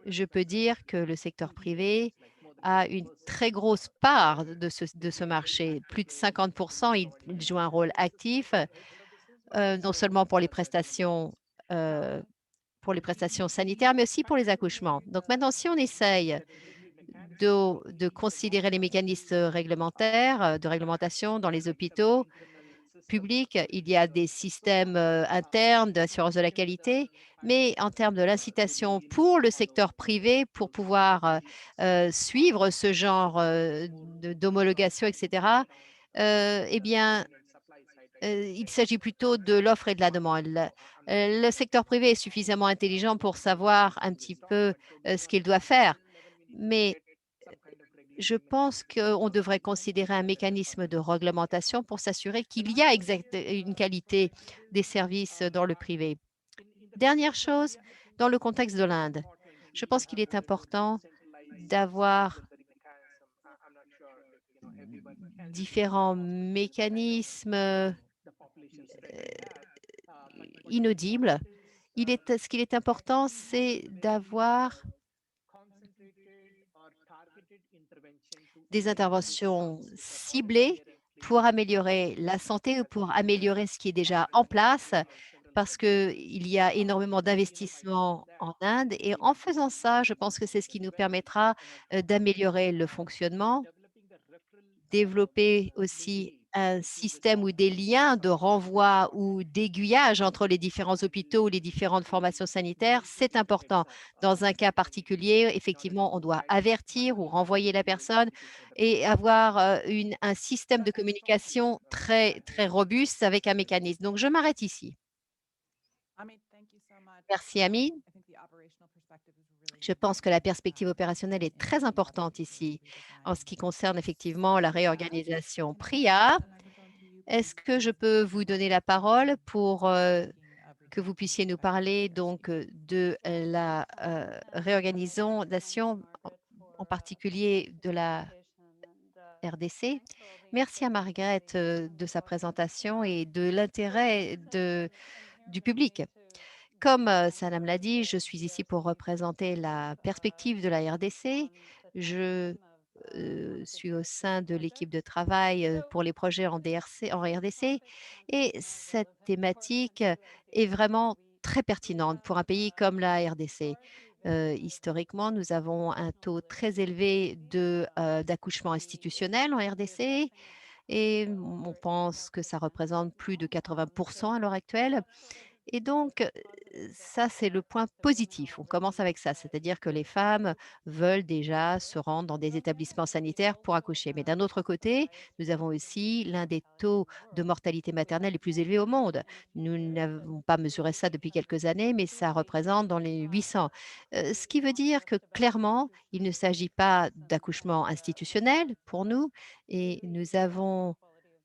je peux dire que le secteur privé a une très grosse part de ce marché. Plus de 50%, il joue un rôle actif, non seulement pour les prestations sanitaires, mais aussi pour les accouchements. Donc maintenant, si on essaye de considérer les mécanismes réglementaires, de réglementation dans les hôpitaux publics, il y a des systèmes internes d'assurance de la qualité, mais en termes de l'incitation pour le secteur privé, pour pouvoir suivre ce genre d'homologation, etc., eh bien, il s'agit plutôt de l'offre et de la demande. Le secteur privé est suffisamment intelligent pour savoir un petit peu ce qu'il doit faire, mais je pense qu'on devrait considérer un mécanisme de réglementation pour s'assurer qu'il y a une qualité des services dans le privé. Dernière chose, dans le contexte de l'Inde, je pense qu'il est important d'avoir différents mécanismes inaudibles. Ce qu'il est important, c'est d'avoir des interventions ciblées pour améliorer la santé ou pour améliorer ce qui est déjà en place, parce qu'il y a énormément d'investissements en Inde. Et en faisant ça, je pense que c'est ce qui nous permettra d'améliorer le fonctionnement, développer aussi un système ou des liens de renvoi ou d'aiguillage entre les différents hôpitaux ou les différentes formations sanitaires. C'est important. Dans un cas particulier, effectivement, on doit avertir ou renvoyer la personne et avoir un système de communication très, très robuste avec un mécanisme. Donc, je m'arrête ici. Merci, Amine. Je pense que la perspective opérationnelle est très importante ici en ce qui concerne effectivement la réorganisation. Priya, est-ce que je peux vous donner la parole pour que vous puissiez nous parler donc de la réorganisation en particulier de la RDC? Merci à Margaret de sa présentation et de l'intérêt du public. Comme Sanam l'a dit, je suis ici pour représenter la perspective de la RDC. Je suis au sein de l'équipe de travail pour les projets en RDC et cette thématique est vraiment très pertinente pour un pays comme la RDC. Historiquement, nous avons un taux très élevé d'accouchement institutionnel en RDC et on pense que ça représente plus de 80% à l'heure actuelle. Et donc, ça, c'est le point positif. On commence avec ça, c'est-à-dire que les femmes veulent déjà se rendre dans des établissements sanitaires pour accoucher. Mais d'un autre côté, nous avons aussi l'un des taux de mortalité maternelle les plus élevés au monde. Nous n'avons pas mesuré ça depuis quelques années, mais ça représente dans les 800. Ce qui veut dire que clairement, il ne s'agit pas d'accouchement institutionnel pour nous et nous avons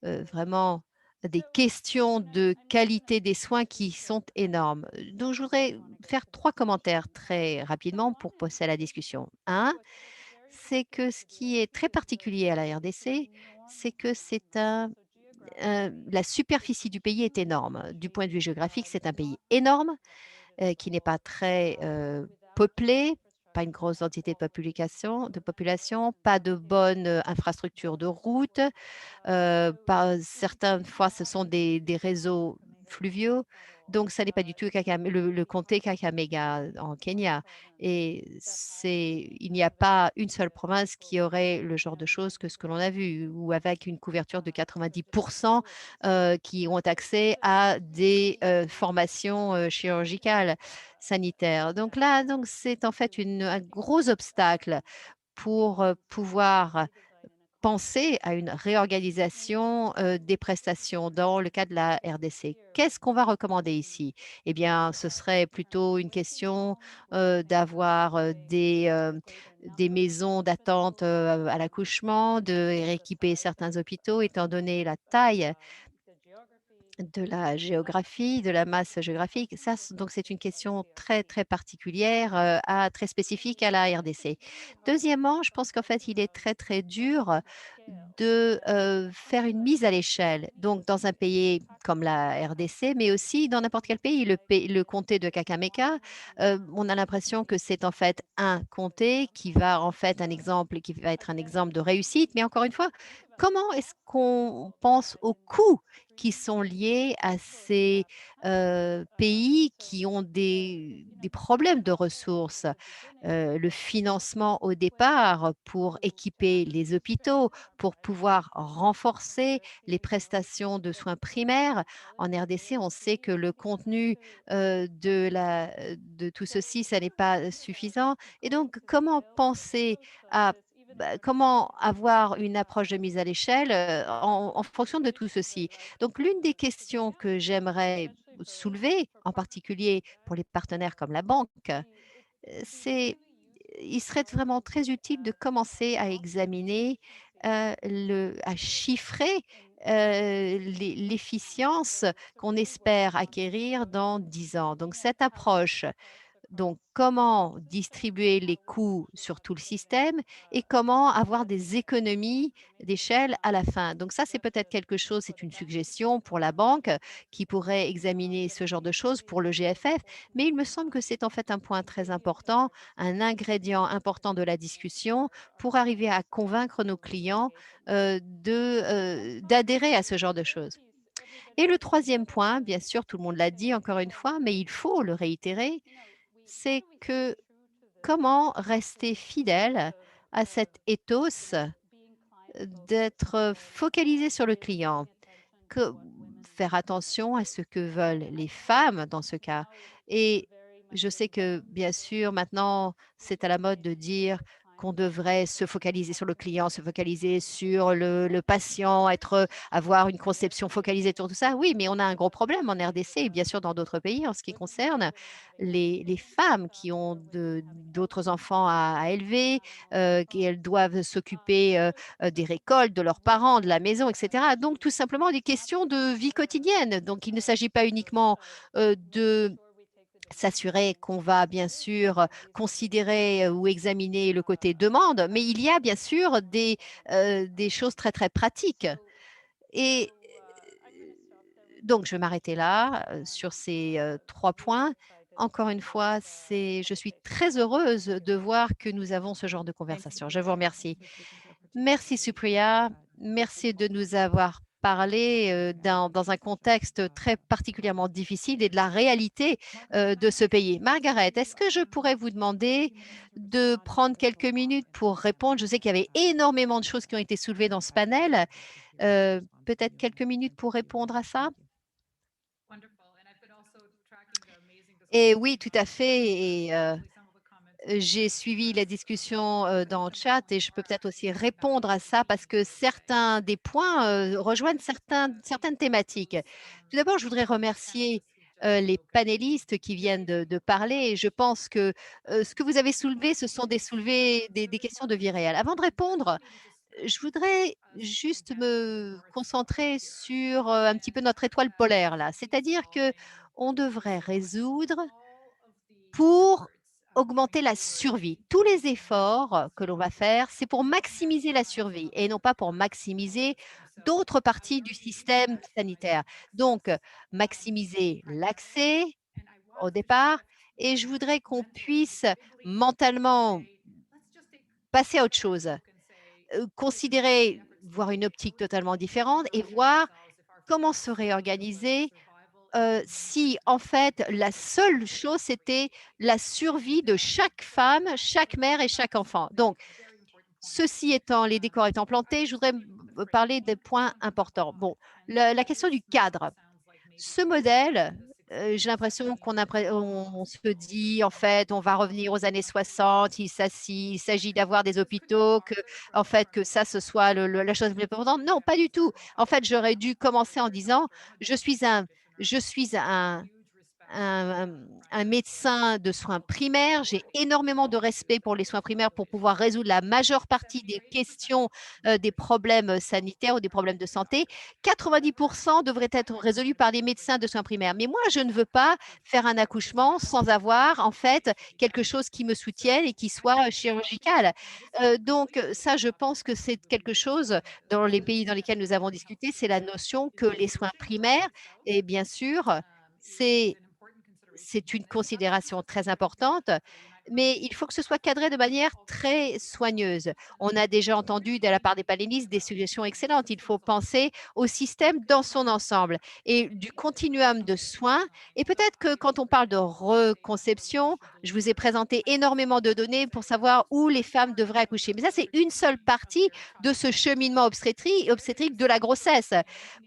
vraiment des questions de qualité des soins qui sont énormes. Donc, je voudrais faire 3 commentaires très rapidement pour passer à la discussion. Un, c'est que ce qui est très particulier à la RDC, c'est que la superficie du pays est énorme. Du point de vue géographique, c'est un pays énorme qui n'est pas très peuplé, pas une grosse densité de population, pas de bonne infrastructure de route. Certaines fois, ce sont des réseaux fluviaux. Donc, ça n'est pas du tout le comté Kakamega en Kenya. Et il n'y a pas une seule province qui aurait le genre de choses que ce que l'on a vu, ou avec une couverture de 90% qui ont accès à des formations chirurgicales sanitaires. Donc là, c'est en fait un gros obstacle pour pouvoir penser à une réorganisation des prestations dans le cas de la RDC. Qu'est-ce qu'on va recommander ici? Eh bien, ce serait plutôt une question d'avoir des maisons d'attente à l'accouchement, de rééquiper certains hôpitaux, étant donné la taille de la géographie, de la masse géographique. Ça, donc c'est une question très, très particulière, très spécifique à la RDC. Deuxièmement, je pense qu'en fait, il est très, très dur de, faire une mise à l'échelle. Donc dans un pays comme la RDC, mais aussi dans n'importe quel pays, le comté de Kakamega, on a l'impression que c'est en fait un comté qui va en fait qui va être un exemple de réussite. Mais encore une fois, comment est-ce qu'on pense aux coûts qui sont liés à ces, pays qui ont des problèmes de ressources? Le financement au départ pour équiper les hôpitaux, pour pouvoir renforcer les prestations de soins primaires. En RDC, on sait que le contenu, de tout ceci, ça n'est pas suffisant et donc comment penser à comment avoir une approche de mise à l'échelle, en fonction de tout ceci? Donc l'une des questions que j'aimerais soulever, en particulier pour les partenaires comme la banque, c'est il serait vraiment très utile de commencer à examiner, à chiffrer, l'efficience qu'on espère acquérir dans 10 ans. Donc cette approche, donc, comment distribuer les coûts sur tout le système et comment avoir des économies d'échelle à la fin. Donc ça, c'est peut-être quelque chose, c'est une suggestion pour la banque qui pourrait examiner ce genre de choses pour le GFF, mais il me semble que c'est en fait un point très important, un ingrédient important de la discussion pour arriver à convaincre nos clients d'adhérer à ce genre de choses. Et le troisième point, bien sûr, tout le monde l'a dit encore une fois, mais il faut le réitérer, c'est que comment rester fidèle à cet ethos d'être focalisé sur le client, que faire attention à ce que veulent les femmes dans ce cas. Et je sais que, bien sûr, maintenant, c'est à la mode de dire qu'on devrait se focaliser sur le client, se focaliser sur le patient, avoir une conception focalisée sur tout ça. Oui, mais on a un gros problème en RDC et bien sûr dans d'autres pays en ce qui concerne les femmes qui ont d'autres enfants à élever, qu'elles doivent s'occuper des récoltes, de leurs parents, de la maison, etc. Donc tout simplement des questions de vie quotidienne. Donc il ne s'agit pas uniquement de s'assurer qu'on va bien sûr considérer ou examiner le côté demande, mais il y a bien sûr des choses très, très pratiques. Et donc je vais m'arrêter là, sur ces, 3 points. Encore une fois, je suis très heureuse de voir que nous avons ce genre de conversation. Je vous remercie. Merci Supriya, merci de nous avoir parlé dans un contexte très particulièrement difficile et de la réalité de ce pays. Margaret, est-ce que je pourrais vous demander de prendre quelques minutes pour répondre? Je sais qu'il y avait énormément de choses qui ont été soulevées dans ce panel. Peut-être quelques minutes pour répondre à ça? Et oui, tout à fait. Et j'ai suivi la discussion, dans le chat et je peux peut-être aussi répondre à ça parce que certains des points, rejoignent certaines thématiques. Tout d'abord, je voudrais remercier, les panélistes qui viennent de parler. Je pense que, ce que vous avez soulevé, ce sont des questions de vie réelle. Avant de répondre, je voudrais juste me concentrer sur, un petit peu notre étoile polaire là. C'est-à-dire que on devrait résoudre pour augmenter la survie. Tous les efforts que l'on va faire, c'est pour maximiser la survie et non pas pour maximiser d'autres parties du système sanitaire. Donc, maximiser l'accès au départ et je voudrais qu'on puisse mentalement passer à autre chose, considérer, voir une optique totalement différente et voir comment se réorganiser si en fait la seule chose, c'était la survie de chaque femme, chaque mère et chaque enfant. Donc, ceci étant, les décors étant plantés, je voudrais parler des points importants. Bon, la question du cadre. Ce modèle, j'ai l'impression on se dit, en fait, on va revenir aux années 60, il s'agit d'avoir des hôpitaux, que en fait, que ça, ce soit la chose la plus importante. Non, pas du tout. En fait, j'aurais dû commencer en disant: «Je suis un un médecin de soins primaires. J'ai énormément de respect pour les soins primaires pour pouvoir résoudre la majeure partie des questions, des problèmes sanitaires ou des problèmes de santé. 90 devraient être résolus par les médecins de soins primaires. Mais moi, je ne veux pas faire un accouchement sans avoir, en fait, quelque chose qui me soutienne et qui soit chirurgical. Donc ça, je pense que c'est quelque chose dans les pays dans lesquels nous avons discuté, c'est la notion que les soins primaires et bien sûr, c'est c'est une considération très importante, mais il faut que ce soit cadré de manière très soigneuse. On a déjà entendu de la part des panélistes des suggestions excellentes. Il faut penser au système dans son ensemble et du continuum de soins. Et peut-être que quand on parle de reconception, je vous ai présenté énormément de données pour savoir où les femmes devraient accoucher. Mais ça, c'est une seule partie de ce cheminement obstétrique de la grossesse.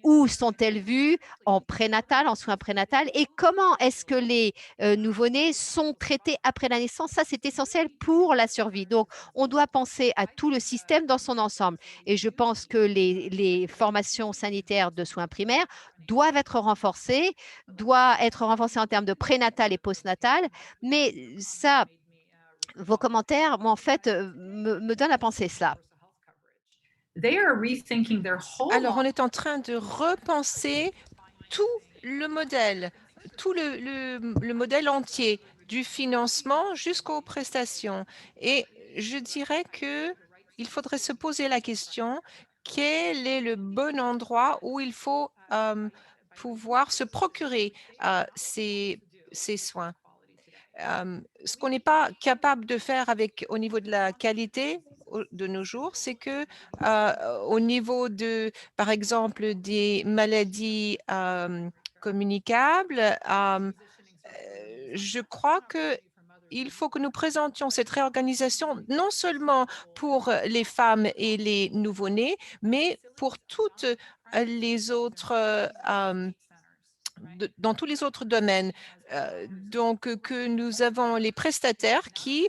Où sont-elles vues en prénatal, en soins prénatal et comment est-ce que les nouveau-nés sont traités après la naissance? Ça, c'est essentiel pour la survie. Donc, on doit penser à tout le système dans son ensemble. Et je pense que les formations sanitaires de soins primaires doivent être renforcées en termes de prénatal et postnatal. Mais ça, vos commentaires, moi, en fait, me donnent à penser cela. They are rethinking their whole Alors, on est en train de repenser tout le modèle, tout le modèle entier, du financement jusqu'aux prestations. Et je dirais que il faudrait se poser la question, quel est le bon endroit où il faut pouvoir se procurer ces soins? Ce qu'on n'est pas capable de faire avec au niveau de la qualité de nos jours, c'est que au niveau de, par exemple, des maladies communicables, je crois que il faut que nous présentions cette réorganisation non seulement pour les femmes et les nouveau-nés, mais pour toutes les autres dans tous les autres domaines. Donc, que nous avons les prestataires qui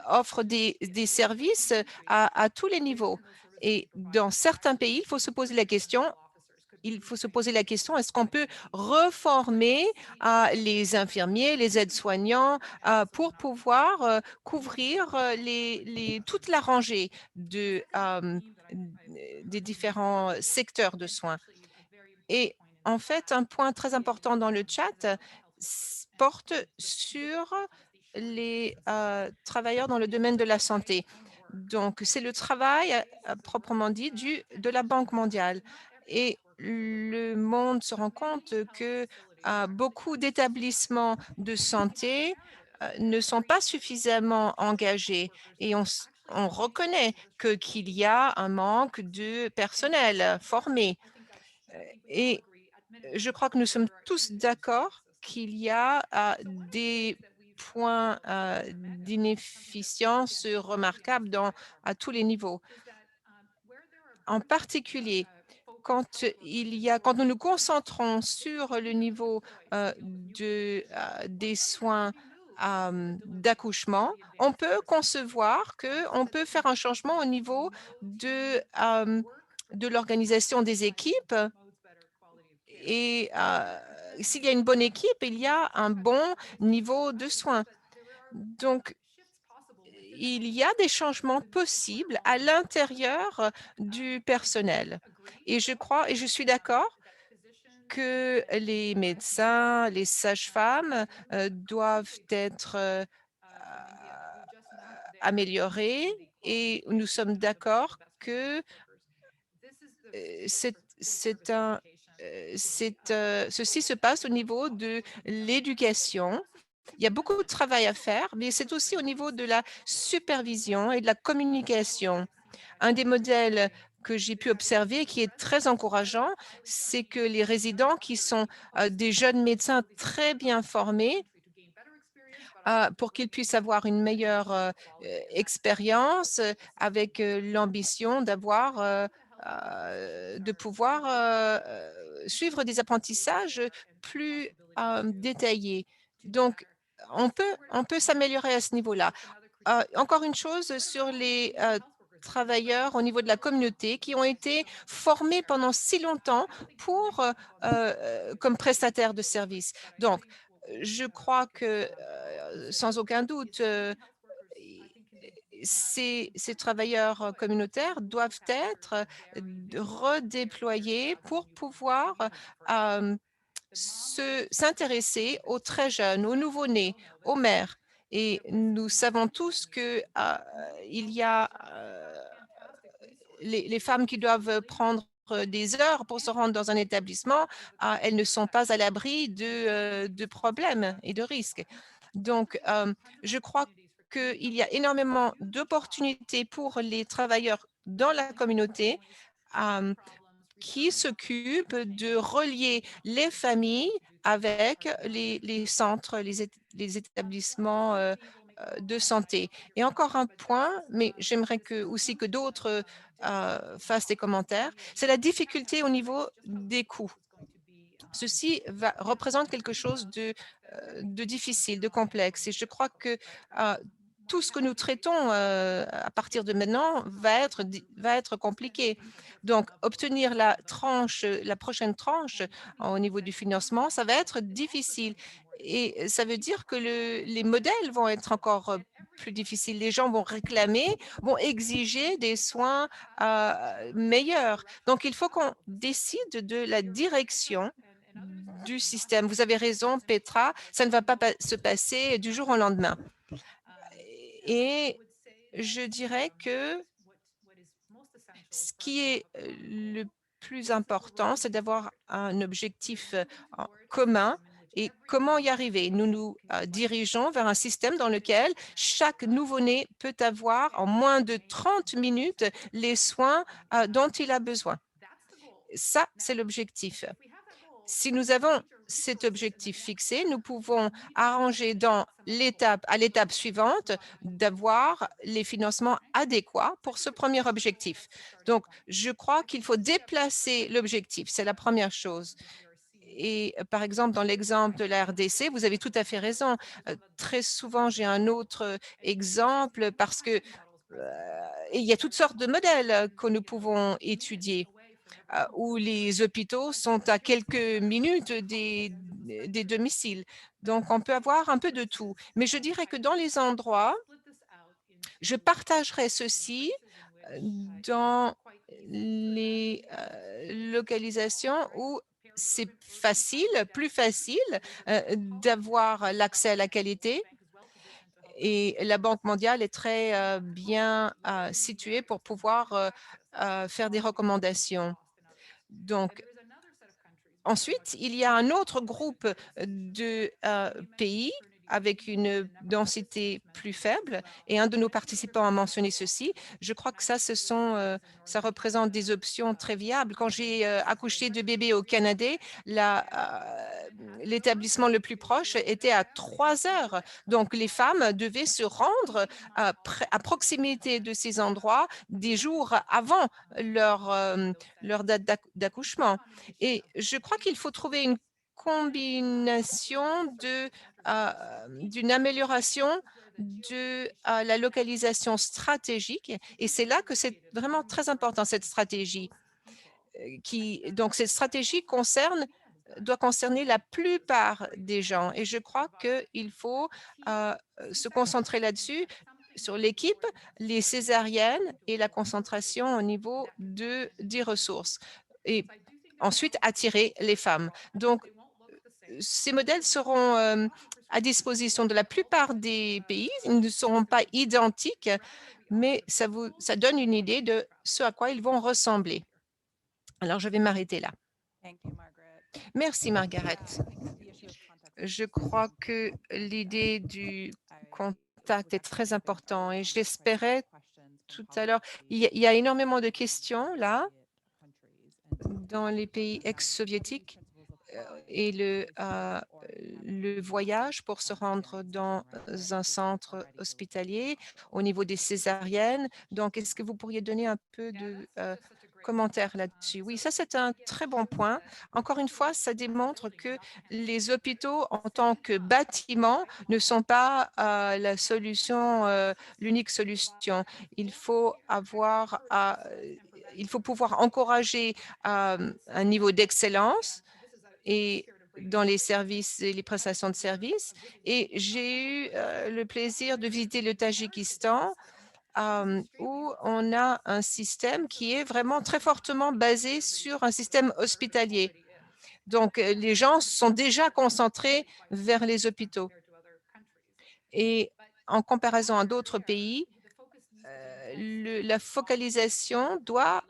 offrent des services à tous les niveaux. Et dans certains pays, il faut se poser la question, est-ce qu'on peut reformer les infirmiers, les aides-soignants pour pouvoir couvrir toute la rangée des différents secteurs de soins. Et en fait, un point très important dans le chat porte sur les travailleurs dans le domaine de la santé. Donc, c'est le travail proprement dit de la Banque mondiale. Et le monde se rend compte que beaucoup d'établissements de santé ne sont pas suffisamment engagés et on reconnaît qu'il y a un manque de personnel formé. Et je crois que nous sommes tous d'accord qu'il y a des points d'inefficience remarquables à tous les niveaux. En particulier, quand nous nous concentrons sur le niveau des soins d'accouchement, on peut concevoir qu'on peut faire un changement au niveau de l'organisation des équipes et s'il y a une bonne équipe, il y a un bon niveau de soins. Donc, il y a des changements possibles à l'intérieur du personnel. Et je suis d'accord que les médecins, les sages-femmes doivent être améliorés et nous sommes d'accord que ceci se passe au niveau de l'éducation. Il y a beaucoup de travail à faire, mais c'est aussi au niveau de la supervision et de la communication. Un des modèles que j'ai pu observer qui est très encourageant, c'est que les résidents qui sont des jeunes médecins très bien formés, pour qu'ils puissent avoir une meilleure expérience avec l'ambition de pouvoir suivre des apprentissages plus détaillés. Donc, on peut s'améliorer à ce niveau-là. Encore une chose sur les travailleurs au niveau de la communauté qui ont été formés pendant si longtemps pour, comme prestataires de services. Donc, je crois que, sans aucun doute, ces travailleurs communautaires doivent être redéployés pour pouvoir euh, s'intéresser aux très jeunes, aux nouveau-nés, aux mères. Et nous savons tous que il y a les femmes qui doivent prendre des heures pour se rendre dans un établissement, elles ne sont pas à l'abri de problèmes et de risques. Donc, je crois qu'il y a énormément d'opportunités pour les travailleurs dans la communauté qui s'occupent de relier les familles avec les centres, les établissements de santé. Et encore un point, mais j'aimerais aussi que d'autres fassent des commentaires, c'est la difficulté au niveau des coûts. Ceci représente quelque chose de difficile, de complexe. Et je crois que tout ce que nous traitons à partir de maintenant va être compliqué. Donc, obtenir la prochaine tranche au niveau du financement, ça va être difficile. Et ça veut dire que les modèles vont être encore plus difficiles. Les gens vont réclamer, vont exiger des soins meilleurs. Donc, il faut qu'on décide de la direction du système. Vous avez raison, Petra, ça ne va pas se passer du jour au lendemain. Et je dirais que ce qui est le plus important, c'est d'avoir un objectif commun. Et comment y arriver? Nous nous dirigeons vers un système dans lequel chaque nouveau-né peut avoir en moins de 30 minutes les soins dont il a besoin. Ça, c'est l'objectif. Si nous avons cet objectif fixé, nous pouvons arranger à l'étape suivante d'avoir les financements adéquats pour ce premier objectif. Donc, je crois qu'il faut déplacer l'objectif. C'est la première chose. Et par exemple, dans l'exemple de la RDC, vous avez tout à fait raison. Très souvent, j'ai un autre exemple parce que il y a toutes sortes de modèles que nous pouvons étudier où les hôpitaux sont à quelques minutes des domiciles. Donc, on peut avoir un peu de tout. Mais je dirais que dans les endroits, je partagerai ceci dans les localisations où c'est plus facile d'avoir l'accès à la qualité. Et la Banque mondiale est très bien située pour pouvoir faire des recommandations. Donc, ensuite, il y a un autre groupe de pays avec une densité plus faible et un de nos participants a mentionné ceci. Je crois que ça représente des options très viables. Quand j'ai accouché de bébés au Canada, l'établissement le plus proche était à 3 heures. Donc, les femmes devaient se rendre à proximité de ces endroits des jours avant leur date d'accouchement. Et je crois qu'il faut trouver une combination d'une amélioration de la localisation stratégique. Et c'est là que c'est vraiment très important, cette stratégie. Donc, cette stratégie doit concerner la plupart des gens. Et je crois qu'il faut se concentrer là-dessus, sur l'équipe, les césariennes et la concentration au niveau des ressources. Et ensuite, attirer les femmes. Donc, ces modèles seront à disposition de la plupart des pays. Ils ne seront pas identiques, mais ça donne une idée de ce à quoi ils vont ressembler. Alors, je vais m'arrêter là. Merci, Margaret. Je crois que l'idée du contact est très importante et j'espérais tout à l'heure, il y a énormément de questions là dans les pays ex-soviétiques et le voyage pour se rendre dans un centre hospitalier au niveau des césariennes. Donc, est-ce que vous pourriez donner un peu commentaire là-dessus. Oui, ça c'est un très bon point. Encore une fois, ça démontre que les hôpitaux en tant que bâtiments ne sont pas la solution, l'unique solution. Il faut il faut pouvoir encourager un niveau d'excellence et dans les services et les prestations de services. Et j'ai eu le plaisir de visiter le Tadjikistan où on a un système qui est vraiment très fortement basé sur un système hospitalier. Donc, les gens sont déjà concentrés vers les hôpitaux. Et en comparaison à d'autres pays, la focalisation doit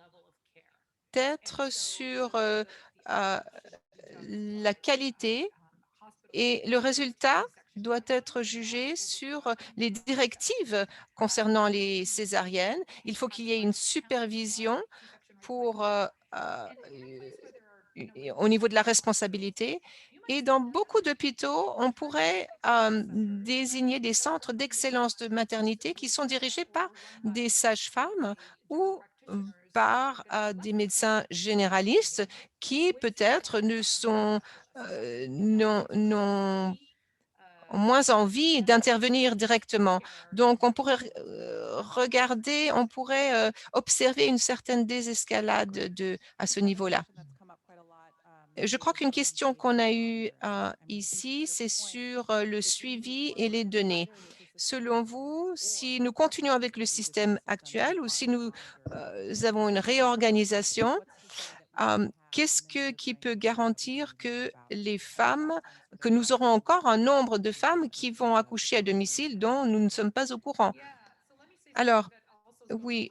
être sur la qualité et le résultat doit être jugé sur les directives concernant les césariennes. Il faut qu'il y ait une supervision pour, au niveau de la responsabilité. Et dans beaucoup d'hôpitaux, on pourrait désigner des centres d'excellence de maternité qui sont dirigés par des sages-femmes ou par des médecins généralistes qui peut-être n'ont moins envie d'intervenir directement. Donc, on pourrait regarder, on pourrait observer une certaine désescalade à ce niveau-là. Je crois qu'une question qu'on a eue ici, c'est sur le suivi et les données. Selon vous, si nous continuons avec le système actuel ou si nous avons une réorganisation, qui peut garantir que les femmes, que nous aurons encore un nombre de femmes qui vont accoucher à domicile dont nous ne sommes pas au courant? Alors, oui,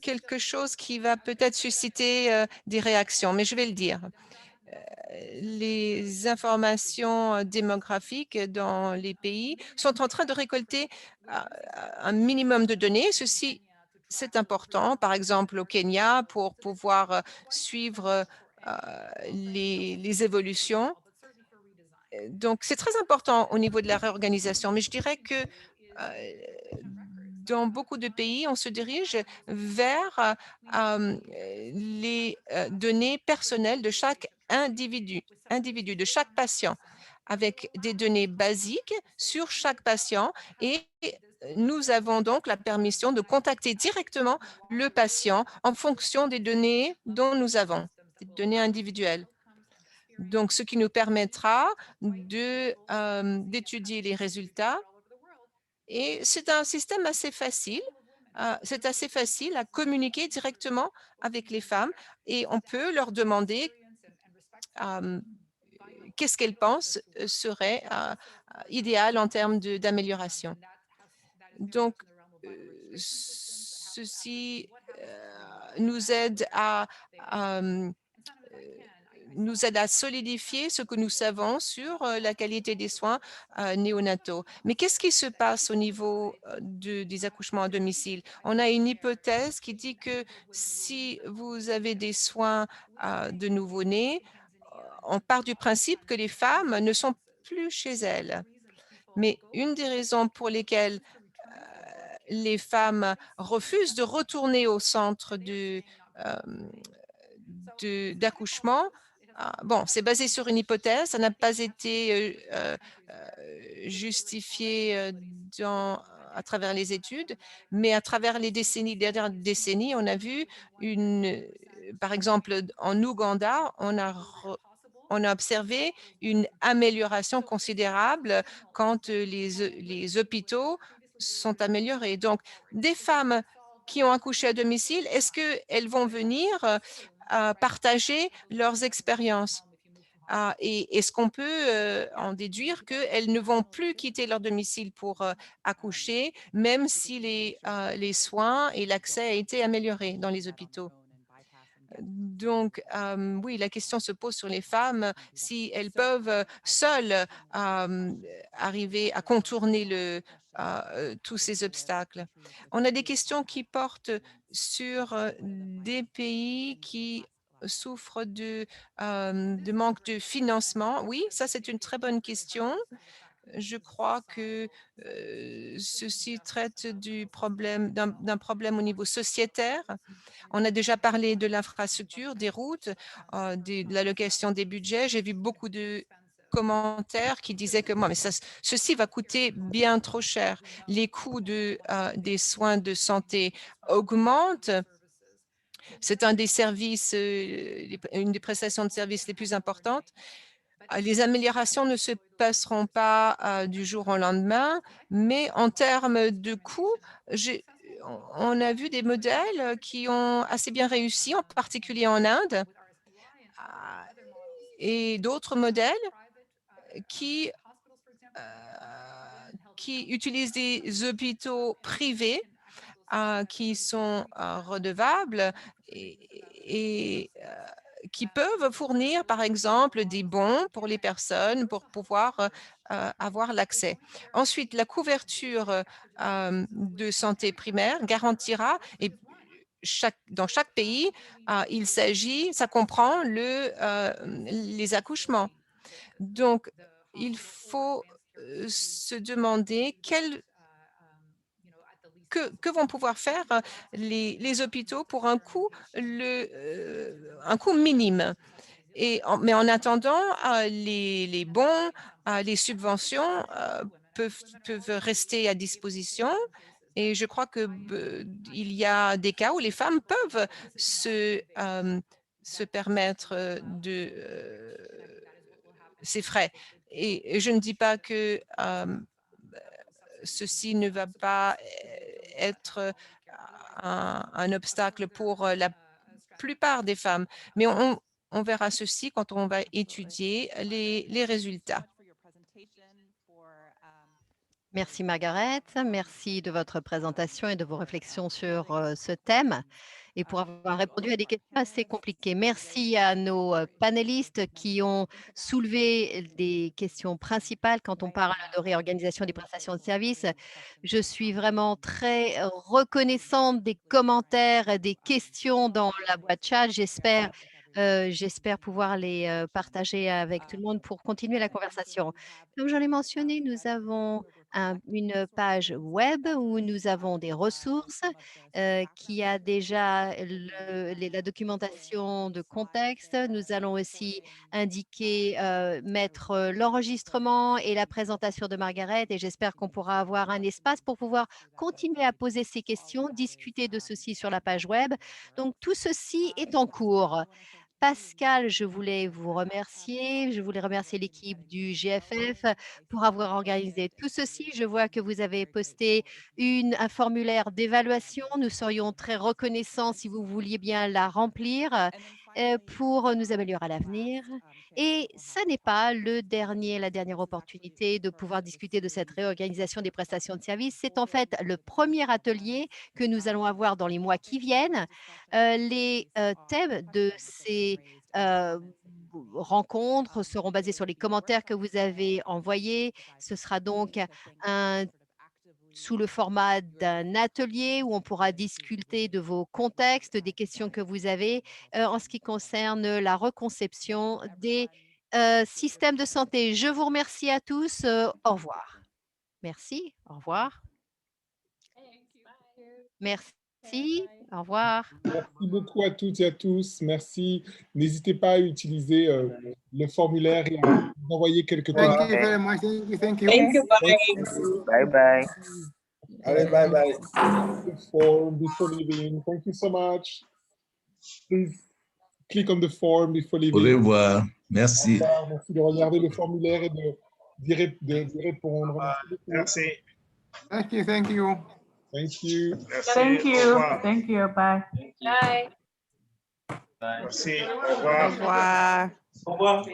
quelque chose qui va peut-être susciter des réactions, mais je vais le dire. Les informations démographiques dans les pays sont en train de récolter un minimum de données. Ceci, c'est important, par exemple au Kenya, pour pouvoir suivre les évolutions. Donc, c'est très important au niveau de la réorganisation, mais je dirais que dans beaucoup de pays, on se dirige vers les données personnelles de chaque individu, de chaque patient, avec des données basiques sur chaque patient et nous avons donc la permission de contacter directement le patient en fonction des données dont nous avons, des données individuelles. Donc, ce qui nous permettra d'étudier les résultats. Et c'est un système assez facile. C'est assez facile à communiquer directement avec les femmes et on peut leur demander qu'est-ce qu'elles pensent serait idéal en termes d'amélioration. Donc, ceci nous aide nous aide à solidifier ce que nous savons sur la qualité des soins néonataux. Mais qu'est-ce qui se passe au niveau des accouchements à domicile? On a une hypothèse qui dit que si vous avez des soins de nouveau-nés, on part du principe que les femmes ne sont plus chez elles. Mais une des raisons pour lesquelles les femmes refusent de retourner au centre d'accouchement, bon, c'est basé sur une hypothèse, ça n'a pas été justifié à travers les études, mais à travers les dernières décennies, on a vu par exemple, en Ouganda, on a observé une amélioration considérable quand les hôpitaux sont améliorés. Donc, des femmes qui ont accouché à domicile, est-ce qu'elles vont venir partager leurs expériences? Et est-ce qu'on peut en déduire qu'elles ne vont plus quitter leur domicile pour accoucher, même si les soins et l'accès a été amélioré dans les hôpitaux? Donc, oui, la question se pose sur les femmes, si elles peuvent seules arriver à contourner tous ces obstacles. On a des questions qui portent sur des pays qui souffrent de manque de financement. Oui, ça c'est une très bonne question. je crois que ceci traite d'un problème au niveau sociétaire. On a déjà parlé de l'infrastructure, des routes, de l'allocation des budgets. J'ai vu beaucoup de commentaires qui disaient que mais ceci va coûter bien trop cher. Les coûts des soins de santé augmentent. C'est un des services, une des prestations de services les plus importantes. Les améliorations ne se passeront pas du jour au lendemain, mais en termes de coûts, on a vu des modèles qui ont assez bien réussi, en particulier en Inde, et d'autres modèles qui utilisent des hôpitaux privés qui sont redevables et qui peuvent fournir, par exemple, des bons pour les personnes pour pouvoir avoir l'accès. Ensuite, la couverture de santé primaire garantira, et dans chaque pays, ça comprend les accouchements. Donc, il faut se demander que vont pouvoir faire les hôpitaux pour un coût minime. Mais en attendant, les bons, les subventions peuvent rester à disposition. Et je crois qu'il y a des cas où les femmes peuvent se permettre ces frais. Et je ne dis pas que ceci ne va pas être un obstacle pour la plupart des femmes, mais on verra ceci quand on va étudier les résultats. Merci Margaret, merci de votre présentation et de vos réflexions sur ce thème et pour avoir répondu à des questions assez compliquées. Merci à nos panélistes qui ont soulevé des questions principales quand on parle de réorganisation des prestations de services. Je suis vraiment très reconnaissante des commentaires et des questions dans la boîte chat. J'espère pouvoir les partager avec tout le monde pour continuer la conversation. Comme j'en ai mentionné, nous avons une page web où nous avons des ressources qui a déjà la documentation de contexte. Nous allons aussi indiquer, mettre l'enregistrement et la présentation de Margaret et j'espère qu'on pourra avoir un espace pour pouvoir continuer à poser ces questions, discuter de ceci sur la page web. Donc, tout ceci est en cours. Pascal, je voulais vous remercier. Je voulais remercier l'équipe du GFF pour avoir organisé tout ceci. Je vois que vous avez posté un formulaire d'évaluation. Nous serions très reconnaissants si vous vouliez bien la remplir pour nous améliorer à l'avenir. Et ce n'est pas la dernière opportunité de pouvoir discuter de cette réorganisation des prestations de services. C'est en fait le premier atelier que nous allons avoir dans les mois qui viennent. Les thèmes de ces rencontres seront basés sur les commentaires que vous avez envoyés. Ce sera donc sous le format d'un atelier où on pourra discuter de vos contextes, des questions que vous avez en ce qui concerne la reconception des systèmes de santé. Je vous remercie à tous. Au revoir. Merci. Au revoir. Merci. Au revoir. Merci beaucoup à toutes et à tous. Merci. N'hésitez pas à utiliser le formulaire et à nous envoyer quelques Thank questions. you very much. Thank you. Thank you. Bye. Bye bye. Allez, bye bye. The form before leaving. Thank you so much. Please click on the form before Au leaving. revoir. Merci. Merci de regarder le formulaire et d'y répondre. Merci. Thank you. Thank you. Thank you. Thank you. Thank you. Bye. Bye. Merci. Au revoir. Au revoir.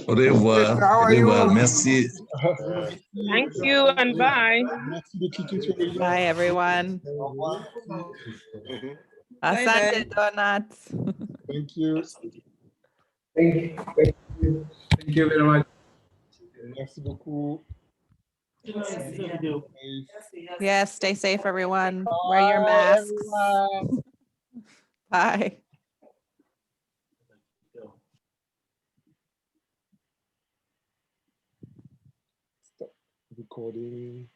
Au revoir. Merci. Thank you and bye. Merci de cliquer sur le lien. Bye, everyone. Asante, Donuts. Thank you. Thank you. Thank you very much. Merci beaucoup. Yes, stay safe, everyone. Wear your masks. Bye. recording.